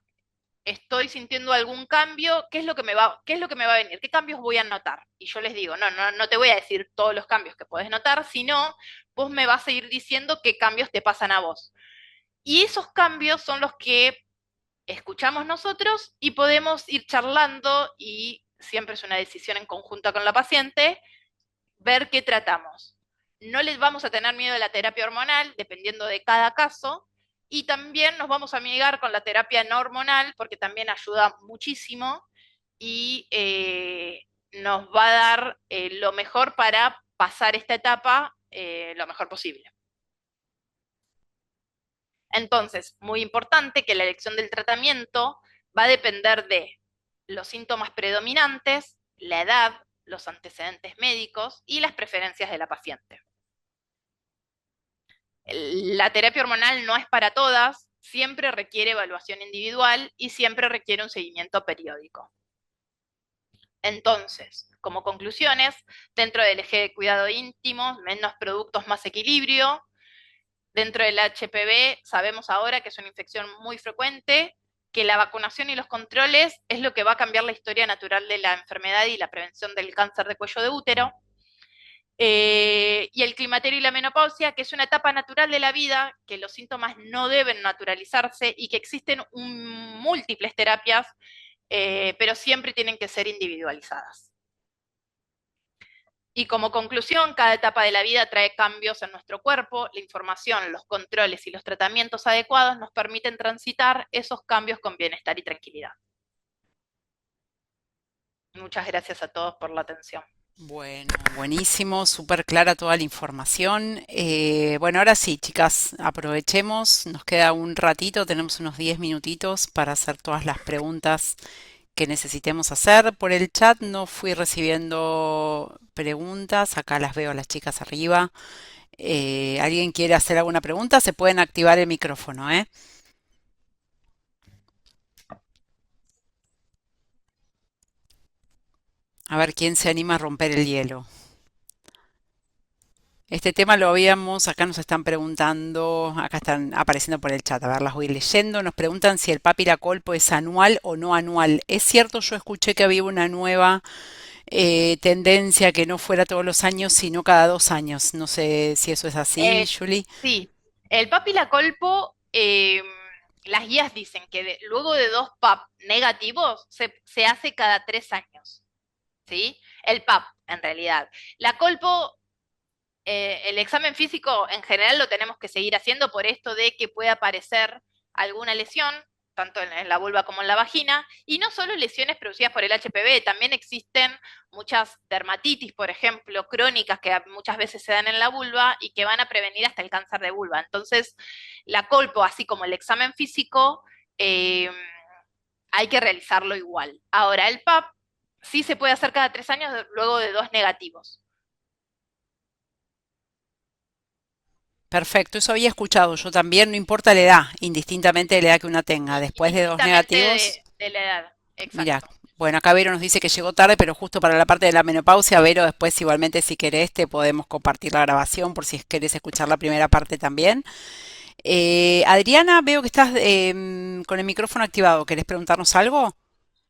estoy sintiendo algún cambio, qué es lo que me va a venir? ¿Qué cambios voy a notar? Y yo les digo, no te voy a decir todos los cambios que podés notar, sino vos me vas a ir diciendo qué cambios te pasan a vos. Y esos cambios son los que escuchamos nosotros y podemos ir charlando y siempre es una decisión en conjunta con la paciente, ver qué tratamos. No les vamos a tener miedo a la terapia hormonal, dependiendo de cada caso, y también nos vamos a amigar con la terapia no hormonal, porque también ayuda muchísimo y nos va a dar lo mejor para pasar esta etapa lo mejor posible. Entonces, muy importante que la elección del tratamiento va a depender de los síntomas predominantes, la edad, los antecedentes médicos y las preferencias de la paciente. La terapia hormonal no es para todas, siempre requiere evaluación individual y siempre requiere un seguimiento periódico. Entonces, como conclusiones, dentro del eje de cuidado íntimo, menos productos, más equilibrio. Dentro del HPV sabemos ahora que es una infección muy frecuente, que la vacunación y los controles es lo que va a cambiar la historia natural de la enfermedad y la prevención del cáncer de cuello de útero. Y el climaterio y la menopausia, que es una etapa natural de la vida, que los síntomas no deben naturalizarse y que existen múltiples terapias, pero siempre tienen que ser individualizadas. Y como conclusión, cada etapa de la vida trae cambios en nuestro cuerpo. La información, los controles y los tratamientos adecuados nos permiten transitar esos cambios con bienestar y tranquilidad. Muchas gracias a todos por la atención. Bueno, buenísimo, súper clara toda la información. Bueno, ahora sí, chicas, aprovechemos, nos queda un ratito, tenemos unos 10 minutitos para hacer todas las preguntas que necesitemos hacer. Por el chat no fui recibiendo preguntas, acá las veo a las chicas arriba. ¿Alguien quiere hacer alguna pregunta? Se pueden activar el micrófono, ¿eh? A ver quién se anima a romper el hielo. Este tema lo habíamos, acá nos están preguntando, acá están apareciendo por el chat, a ver, las voy leyendo, nos preguntan si el Papila-Colpo es anual o no anual. Es cierto, yo escuché que había una nueva tendencia que no fuera todos los años, sino cada 2 años. No sé si eso es así, Eh, Julie. sí, el papilacolpo, las guías dicen que luego de dos PAP negativos se hace cada 3 años, ¿sí? El PAP, en realidad. La colpo el examen físico en general lo tenemos que seguir haciendo por esto de que puede aparecer alguna lesión, tanto en la vulva como en la vagina, y no solo lesiones producidas por el HPV, también existen muchas dermatitis, por ejemplo, crónicas que muchas veces se dan en la vulva y que van a prevenir hasta el cáncer de vulva. Entonces, la colpo, así como el examen físico, eh, hay que realizarlo igual. Ahora, el PAP sí se puede hacer cada 3 años luego de dos negativos. Perfecto, eso había escuchado yo también, no importa la edad, indistintamente de la edad que una tenga. Después de dos Indistintamente negativos, de la edad, mira, exacto. bueno, acá Vero nos dice que llegó tarde, pero justo para la parte de la menopausia, Vero, después igualmente si querés te podemos compartir la grabación por si querés escuchar la primera parte también. Adriana, veo que estás con el micrófono activado. ¿Querés preguntarnos algo?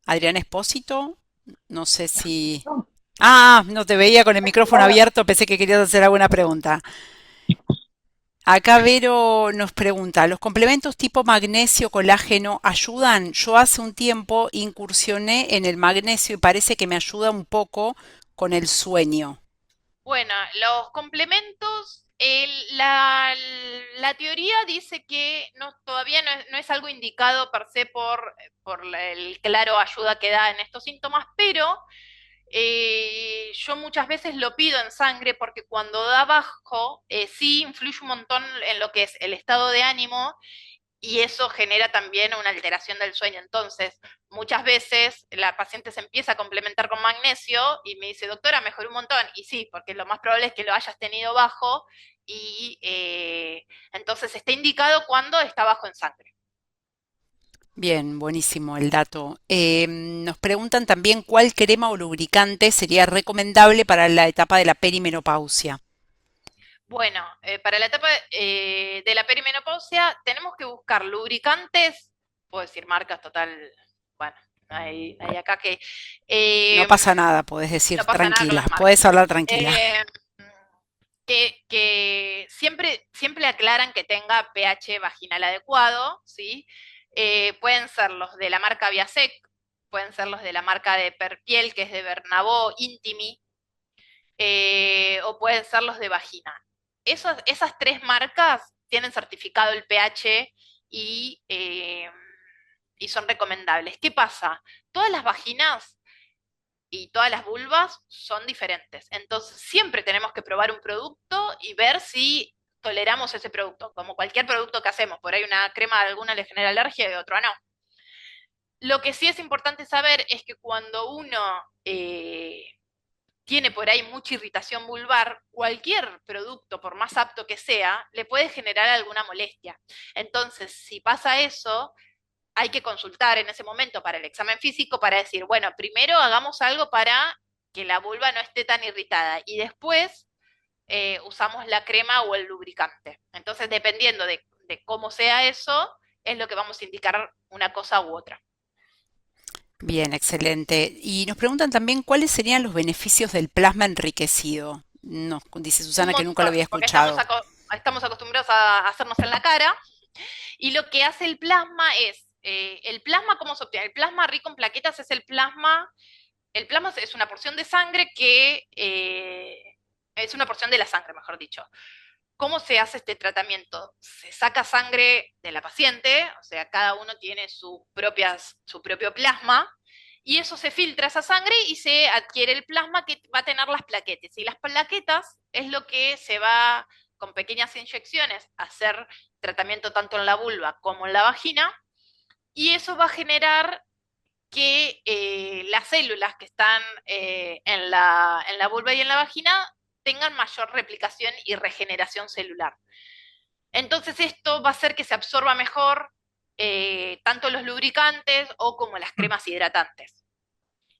Adriana Espósito, no sé si... Ah, no te veía con el micrófono abierto, pensé que querías hacer alguna pregunta. Acá Vero nos pregunta, ¿los complementos tipo magnesio, colágeno ayudan? Yo hace un tiempo incursioné en el magnesio y parece que me ayuda un poco con el sueño. Bueno, los complementos, la teoría dice que todavía no es algo indicado per se por el claro ayuda que da en estos síntomas, pero yo muchas veces lo pido en sangre porque cuando da bajo, sí influye un montón en lo que es el estado de ánimo y eso genera también una alteración del sueño. Entonces, muchas veces la paciente se empieza a complementar con magnesio y me dice, doctora, mejoró un montón. Y sí, porque lo más probable es que lo hayas tenido bajo y entonces está indicado cuando está bajo en sangre. Bien, buenísimo el dato. Nos preguntan también cuál crema o lubricante sería recomendable para la etapa de la perimenopausia. Bueno, para la etapa de la perimenopausia tenemos que buscar lubricantes, puedo decir marcas total, bueno, hay acá que No eh, pasa nada, podés decir no pasa nada con tranquila, las marcas. podés hablar tranquila. Eh, que siempre aclaran que tenga pH vaginal adecuado, ¿sí? Pueden ser los de la marca Viasec, pueden ser los de la marca de Perpiel, que es de Bernabó, Intimi, o pueden ser los de vagina. Esas tres marcas tienen certificado el pH y son recomendables. ¿Qué pasa? Todas las vaginas y todas las vulvas son diferentes. Entonces, siempre tenemos que probar un producto y ver si toleramos ese producto, como cualquier producto que hacemos. Por ahí una crema a alguna le genera alergia y a otra no. Lo que sí es importante saber es que cuando uno tiene por ahí mucha irritación vulvar, cualquier producto, por más apto que sea, le puede generar alguna molestia. Entonces, si pasa eso, hay que consultar en ese momento para el examen físico para decir, bueno, primero hagamos algo para que la vulva no esté tan irritada y después usamos la crema o el lubricante. Entonces, dependiendo de cómo sea eso, es lo que vamos a indicar una cosa u otra. Bien, excelente. Y nos preguntan también cuáles serían los beneficios del plasma enriquecido. No, dice Un Susana que nunca lo montón, había porque escuchado. estamos acostumbrados a hacernos en la cara. Y lo que hace el plasma es, el plasma, ¿cómo se obtiene? El plasma rico en plaquetas es el plasma es una porción de sangre que, es una porción de la sangre, mejor dicho. ¿Cómo se hace este tratamiento? Se saca sangre de la paciente, o sea, cada uno tiene su propio plasma, y eso se filtra esa sangre y se adquiere el plasma que va a tener las plaquetas. Y las plaquetas es lo que se va con pequeñas inyecciones a hacer tratamiento tanto en la vulva como en la vagina, y eso va a generar que las células que están en la vulva y en la vagina tengan mayor replicación y regeneración celular. Entonces esto va a hacer que se absorba mejor tanto los lubricantes o como las cremas hidratantes.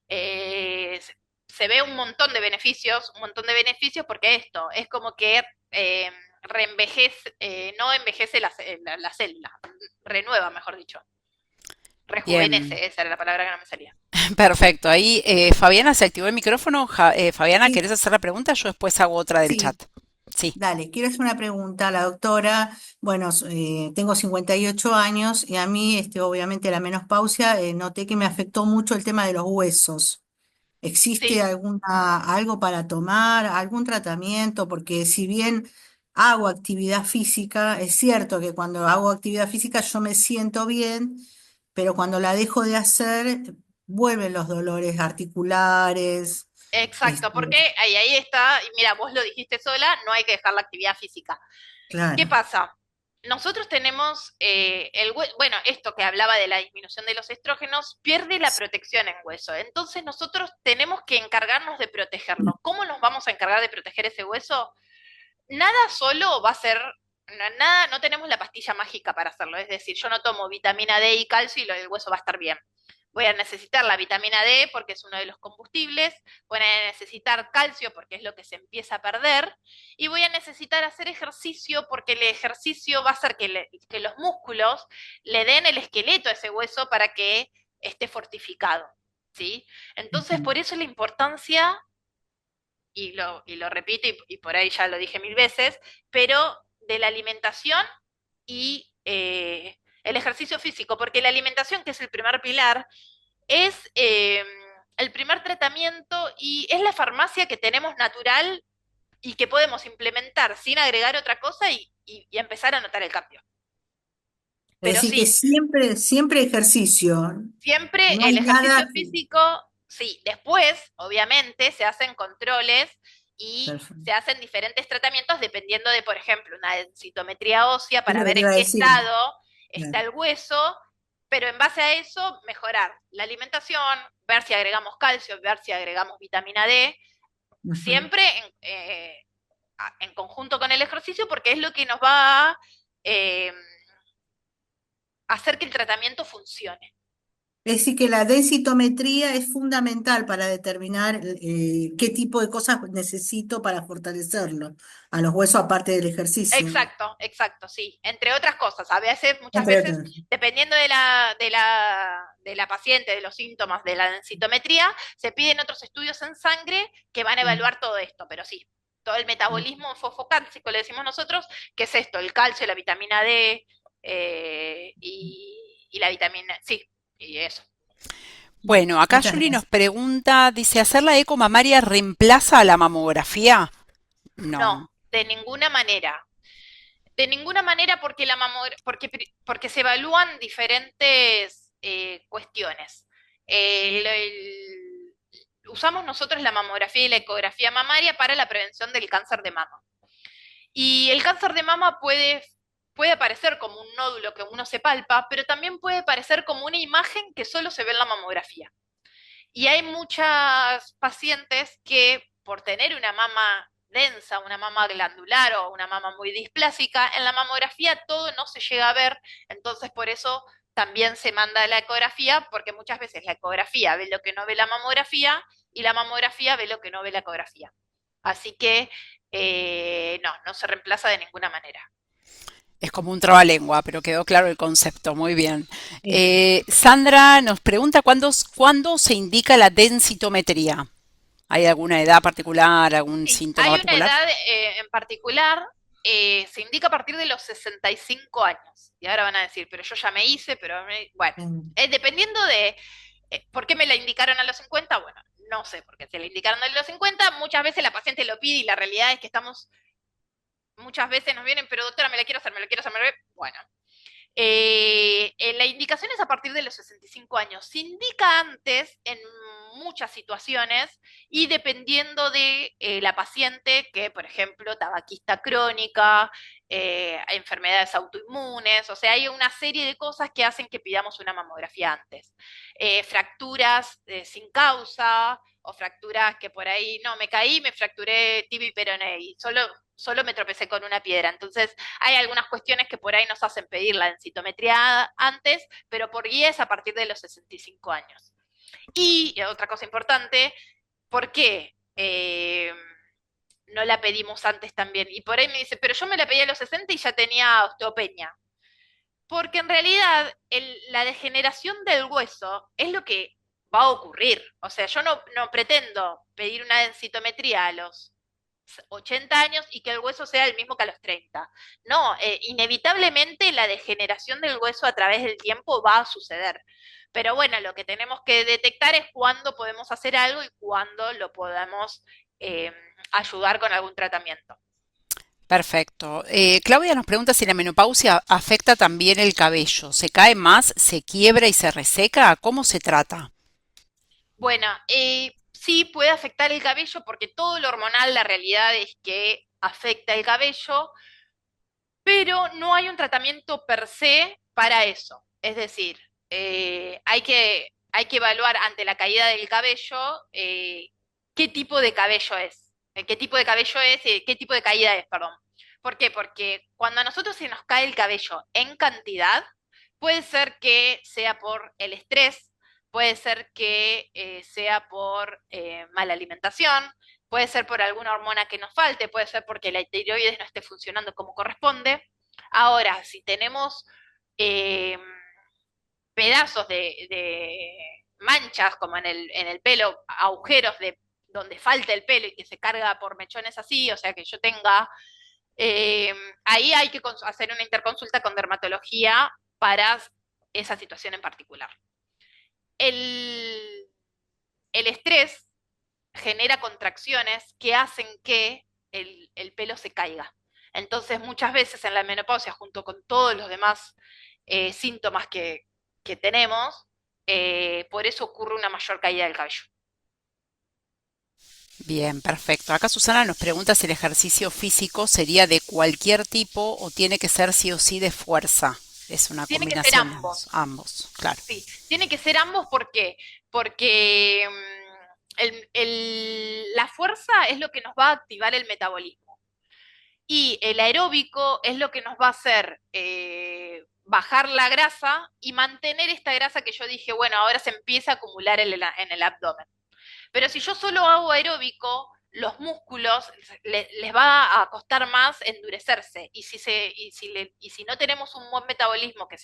Eh, se ve un montón de beneficios porque esto es como que reenvejece, no envejece la célula, renueva, mejor dicho. Bien, Rejuvenece, esa era la palabra que no me salía. perfecto. Ahí Fabiana se activó el micrófono. Fabiana, Sí, ¿querés hacer la pregunta? Yo después hago otra del chat. sí, Sí, dale, quiero hacer una pregunta a la doctora. Bueno, tengo 58 años y a mí, obviamente, la menopausia, noté que me afectó mucho el tema de los huesos. ¿Existe Sí, algo para tomar, algún tratamiento? Porque si bien hago actividad física, es cierto que cuando hago actividad física yo me siento bien, pero cuando la dejo de hacer, vuelven los dolores articulares. exacto, Este, porque ahí está, y mira, vos lo dijiste sola, no hay que dejar la actividad física. ¿Qué claro. pasa? Nosotros tenemos bueno, esto que hablaba de la disminución de los estrógenos, pierde la protección en hueso. Entonces nosotros tenemos que encargarnos de protegerlo. ¿Cómo nos vamos a encargar de proteger ese hueso? Nada solo va a ser, nada, no tenemos la pastilla mágica para hacerlo. Es decir, yo no tomo vitamina D y calcio y el hueso va a estar bien. Voy a necesitar la vitamina D porque es uno de los combustibles, voy a necesitar calcio porque es lo que se empieza a perder, y voy a necesitar hacer ejercicio porque el ejercicio va a hacer que los músculos le den el esqueleto a ese hueso para que esté fortificado. ¿Sí? Entonces, Ujú. por eso la importancia, y lo repito, y por ahí ya lo dije mil veces, pero de la alimentación y el ejercicio físico, porque la alimentación, que es el primer pilar, es el primer tratamiento y es la farmacia que tenemos natural y que podemos implementar sin agregar otra cosa y empezar a notar el cambio. Es Pero decir, que sí, siempre, siempre ejercicio. siempre No el hay ejercicio nada que... físico, sí, después, obviamente, se hacen controles y se Perfecto. hacen diferentes tratamientos dependiendo de, por ejemplo, una densitometría ósea Es para lo que ver te en iba a qué decir. estado está Claro. el hueso, pero en base a eso mejorar la alimentación, ver si agregamos calcio, ver si agregamos vitamina D, Ujú. siempre en conjunto con el ejercicio, porque es lo que nos va a hacer que el tratamiento funcione. Es decir, que la densitometría es fundamental para determinar qué tipo de cosas necesito para fortalecerlo a los huesos aparte del ejercicio, Exacto, exacto, sí. Entre otras cosas, a veces, muchas entre veces, otras. dependiendo de la paciente, de los síntomas de la densitometría, se piden otros estudios en sangre que van a Mm, evaluar todo esto, pero sí, todo el mm. metabolismo fosfocálcico, le decimos nosotros, que es esto, el calcio, la vitamina D y la vitamina, sí, y eso. Bueno, acá Muchas Julie nos gracias. pregunta, dice, ¿hacer la eco mamaria reemplaza a la mamografía? No, No. de ninguna manera. De ninguna manera porque, porque se evalúan diferentes cuestiones. Usamos nosotros la mamografía y la ecografía mamaria para la prevención del cáncer de mama. Y el cáncer de mama puede aparecer como un nódulo que uno se palpa, pero también puede aparecer como una imagen que solo se ve en la mamografía. Y hay muchas pacientes que por tener una mama densa, una mama glandular o una mama muy displásica, en la mamografía todo no se llega a ver, entonces por eso también se manda la ecografía, porque muchas veces la ecografía ve lo que no ve la mamografía y la mamografía ve lo que no ve la ecografía. Así que no, no se reemplaza de ninguna manera. Es como un trabalengua, pero quedó claro el concepto. Muy bien. Sí. Sandra nos pregunta cuándo se indica la densitometría. ¿Hay alguna edad particular, algún Sí, síntoma hay una particular? edad en particular, se indica a partir de los 65 años. Y ahora van a decir, pero yo ya me hice, bueno, Mm. dependiendo de por qué me la indicaron a los 50, bueno, no sé por qué se la indicaron a los 50, muchas veces la paciente lo pide y la realidad es que muchas veces nos vienen, pero doctora, me la quiero hacer, me la quiero hacer, bueno. La indicación es a partir de los 65 años. Se indica antes en muchas situaciones y dependiendo de la paciente, que por ejemplo, tabaquista crónica, enfermedades autoinmunes, o sea, hay una serie de cosas que hacen que pidamos una mamografía antes. Fracturas sin causa o fracturas que por ahí, no, me caí, me fracturé tibia y peroné y solo me tropecé con una piedra. Entonces, hay algunas cuestiones que por ahí nos hacen pedir la densitometría antes, pero por guía es a partir de los 65 años. Y otra cosa importante, ¿por qué no la pedimos antes también? Y por ahí me dice, pero yo me la pedí a los 60 y ya tenía osteopenia. Porque en realidad la degeneración del hueso es lo que va a ocurrir. O sea, yo no pretendo pedir una densitometría a los 80 años y que el hueso sea el mismo que a los 30. No, inevitablemente la degeneración del hueso a través del tiempo va a suceder. Pero bueno, lo que tenemos que detectar es cuándo podemos hacer algo y cuándo lo podemos ayudar con algún tratamiento. Perfecto. Claudia nos pregunta si la menopausia afecta también el cabello. ¿Se cae más, se quiebra y se reseca? ¿Cómo se trata? Bueno, sí puede afectar el cabello porque todo lo hormonal, la realidad es que afecta el cabello, pero no hay un tratamiento per se para eso. Es decir, hay que evaluar ante la caída del cabello qué tipo de cabello es, qué tipo de cabello es, qué tipo de caída es, perdón. ¿Por qué? Porque cuando a nosotros se nos cae el cabello en cantidad, puede ser que sea por el estrés, puede ser que sea por mala alimentación, puede ser por alguna hormona que nos falte, puede ser porque la tiroides no esté funcionando como corresponde. Ahora, si tenemos eh, pedazos de manchas como en el pelo, agujeros de donde falta el pelo y que se carga por mechones así, o sea que yo tenga, eh, ahí hay que hacer una interconsulta con dermatología para esa situación en particular. El, el estrés genera contracciones que hacen que el pelo se caiga. Entonces, muchas veces en la menopausia, junto con todos los demás síntomas que tenemos, por eso ocurre una mayor caída del cabello. Bien, perfecto. Acá Susana nos pregunta si el ejercicio físico sería de cualquier tipo o tiene que ser sí o sí de fuerza. Es una Tiene que ser combinación de ambos. ambos. Ambos, claro. Sí, tiene que ser ambos porque la fuerza es lo que nos va a activar el metabolismo. Y el aeróbico es lo que nos va a hacer bajar la grasa y mantener esta grasa que yo dije, bueno, ahora se empieza a acumular en el abdomen. Pero si yo solo hago aeróbico, los músculos les va a costar más endurecerse. Y si no tenemos un buen metabolismo que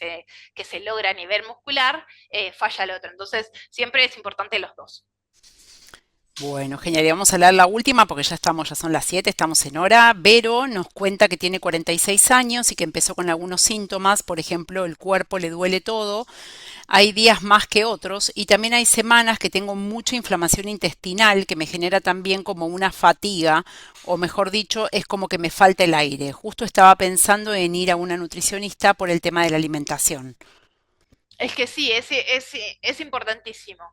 se logra a nivel muscular, falla el otro. Entonces, siempre es importante los dos. Bueno, genial. Y vamos a leer la última porque ya estamos, ya son las 7, estamos en hora. Vero nos cuenta que tiene 46 años y que empezó con algunos síntomas, por ejemplo, el cuerpo le duele todo, hay días más que otros y también hay semanas que tengo mucha inflamación intestinal que me genera también como una fatiga, o mejor dicho, es como que me falta el aire. Justo estaba pensando en ir a una nutricionista por el tema de la alimentación. Es que sí, es importantísimo.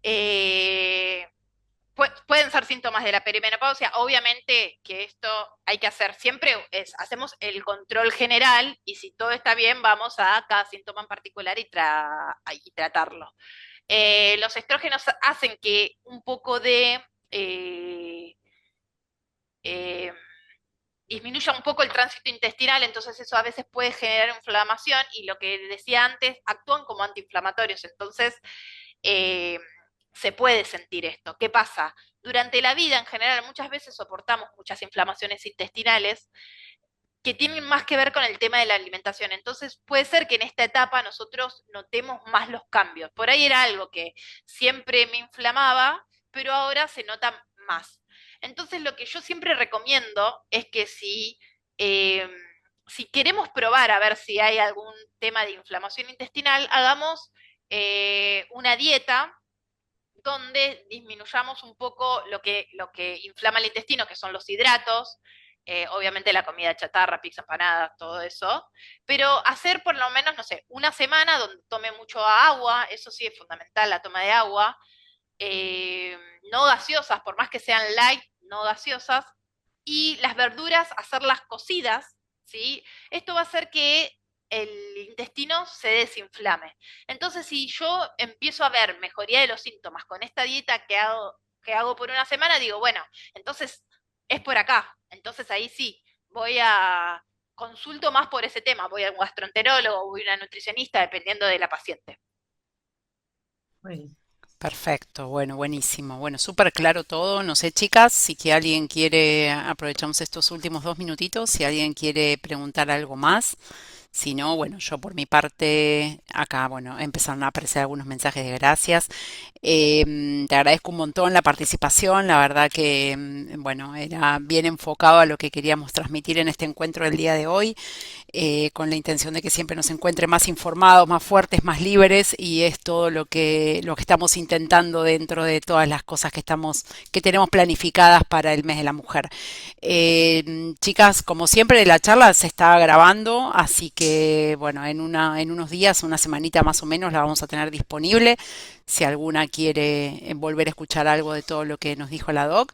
Eh, pueden ser síntomas de la perimenopausia. Obviamente que esto hay que hacer siempre, hacemos el control general y si todo está bien, vamos a cada síntoma en particular y tratarlo. Los estrógenos hacen que un poco de eh, disminuya un poco el tránsito intestinal, entonces eso a veces puede generar inflamación y lo que decía antes, actúan como antiinflamatorios, entonces eh, se puede sentir esto. ¿Qué pasa? Durante la vida en general muchas veces soportamos muchas inflamaciones intestinales que tienen más que ver con el tema de la alimentación. Entonces puede ser que en esta etapa nosotros notemos más los cambios. Por ahí era algo que siempre me inflamaba, pero ahora se nota más. Entonces lo que yo siempre recomiendo es que eh, si queremos probar a ver si hay algún tema de inflamación intestinal, hagamos una dieta donde disminuyamos un poco lo que inflama el intestino, que son los hidratos, obviamente la comida chatarra, pizza, empanadas, todo eso, pero hacer por lo menos, no sé, una semana donde tome mucho agua, eso sí es fundamental, la toma de agua, eh, no gaseosas, por más que sean light, no gaseosas, y las verduras hacerlas cocidas, ¿sí? Esto va a hacer que el intestino se desinflame. Entonces, si yo empiezo a ver mejoría de los síntomas con esta dieta que hago por una semana, digo, bueno, entonces es por acá. Entonces ahí sí, voy a consulto más por ese tema, voy a un gastroenterólogo, voy a una nutricionista, dependiendo de la paciente. Muy bien. Perfecto, bueno, buenísimo. Bueno, súper claro todo. No sé, chicas, si que alguien quiere, aprovechamos estos últimos 2 minutitos, si alguien quiere preguntar algo más. Si no, bueno, yo por mi parte, acá, bueno, empezaron a aparecer algunos mensajes de gracias. Te agradezco un montón la participación, la verdad que, bueno, era bien enfocado a lo que queríamos transmitir en este encuentro del día de hoy, con la intención de que siempre nos encuentre más informados, más fuertes, más libres, y es todo lo que estamos intentando dentro de todas las cosas que tenemos planificadas para el mes de la mujer. Chicas, como siempre, la charla se está grabando, así que bueno, en unos días, una semanita más o menos, la vamos a tener disponible. Si alguna quiere volver a escuchar algo de todo lo que nos dijo la doc.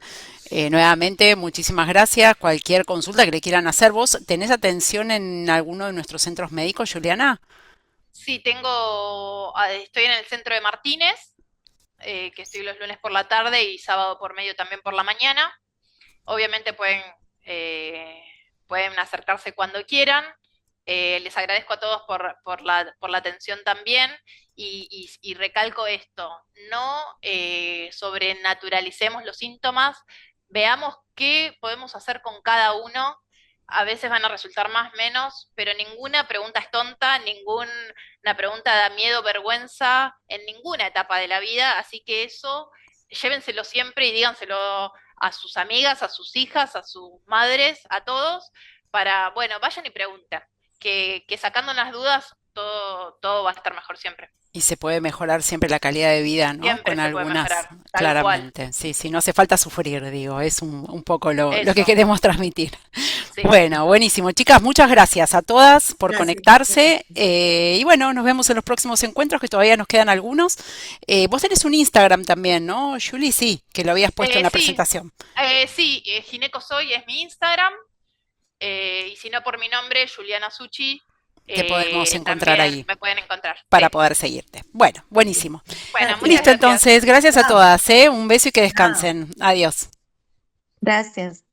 Nuevamente, muchísimas gracias. Cualquier consulta que le quieran hacer, ¿vos tenés atención en alguno de nuestros centros médicos, Juliana? Sí, estoy en el centro de Martínez, que estoy los lunes por la tarde y sábado por medio también por la mañana. Obviamente eh, pueden acercarse cuando quieran. Les agradezco a todos por la atención también y recalco esto, no sobrenaturalicemos los síntomas, veamos qué podemos hacer con cada uno. A veces van a resultar más, menos, pero ninguna pregunta es tonta, ninguna pregunta da miedo, vergüenza en ninguna etapa de la vida, así que eso llévenselo siempre y díganselo a sus amigas, a sus hijas, a sus madres, a todos, bueno, vayan y pregunten, que sacando las dudas todo va a estar mejor siempre. Y se puede mejorar siempre la calidad de vida, ¿no? Siempre Con se puede algunas, mejorar, tal cual. claramente. Sí, sí, no hace falta sufrir, digo, es un poco lo que Eso, queremos transmitir. sí. Bueno, buenísimo. Chicas, muchas gracias a todas por Gracias. conectarse. Y bueno, nos vemos en los próximos encuentros, que todavía nos quedan algunos. Vos tenés un Instagram también, ¿no, Julie? Sí, que lo habías puesto en la Sí, presentación. sí, Gineco Soy es mi Instagram, y si no por mi nombre, Juliana Suchi, Te podemos encontrar también ahí me pueden encontrar. para Sí. poder seguirte. Bueno, buenísimo. Bueno, muchas Gracias. Listo, gracias. entonces, gracias a Chao. todas, ¿eh? Un beso y que Chao. descansen. Adiós. Gracias.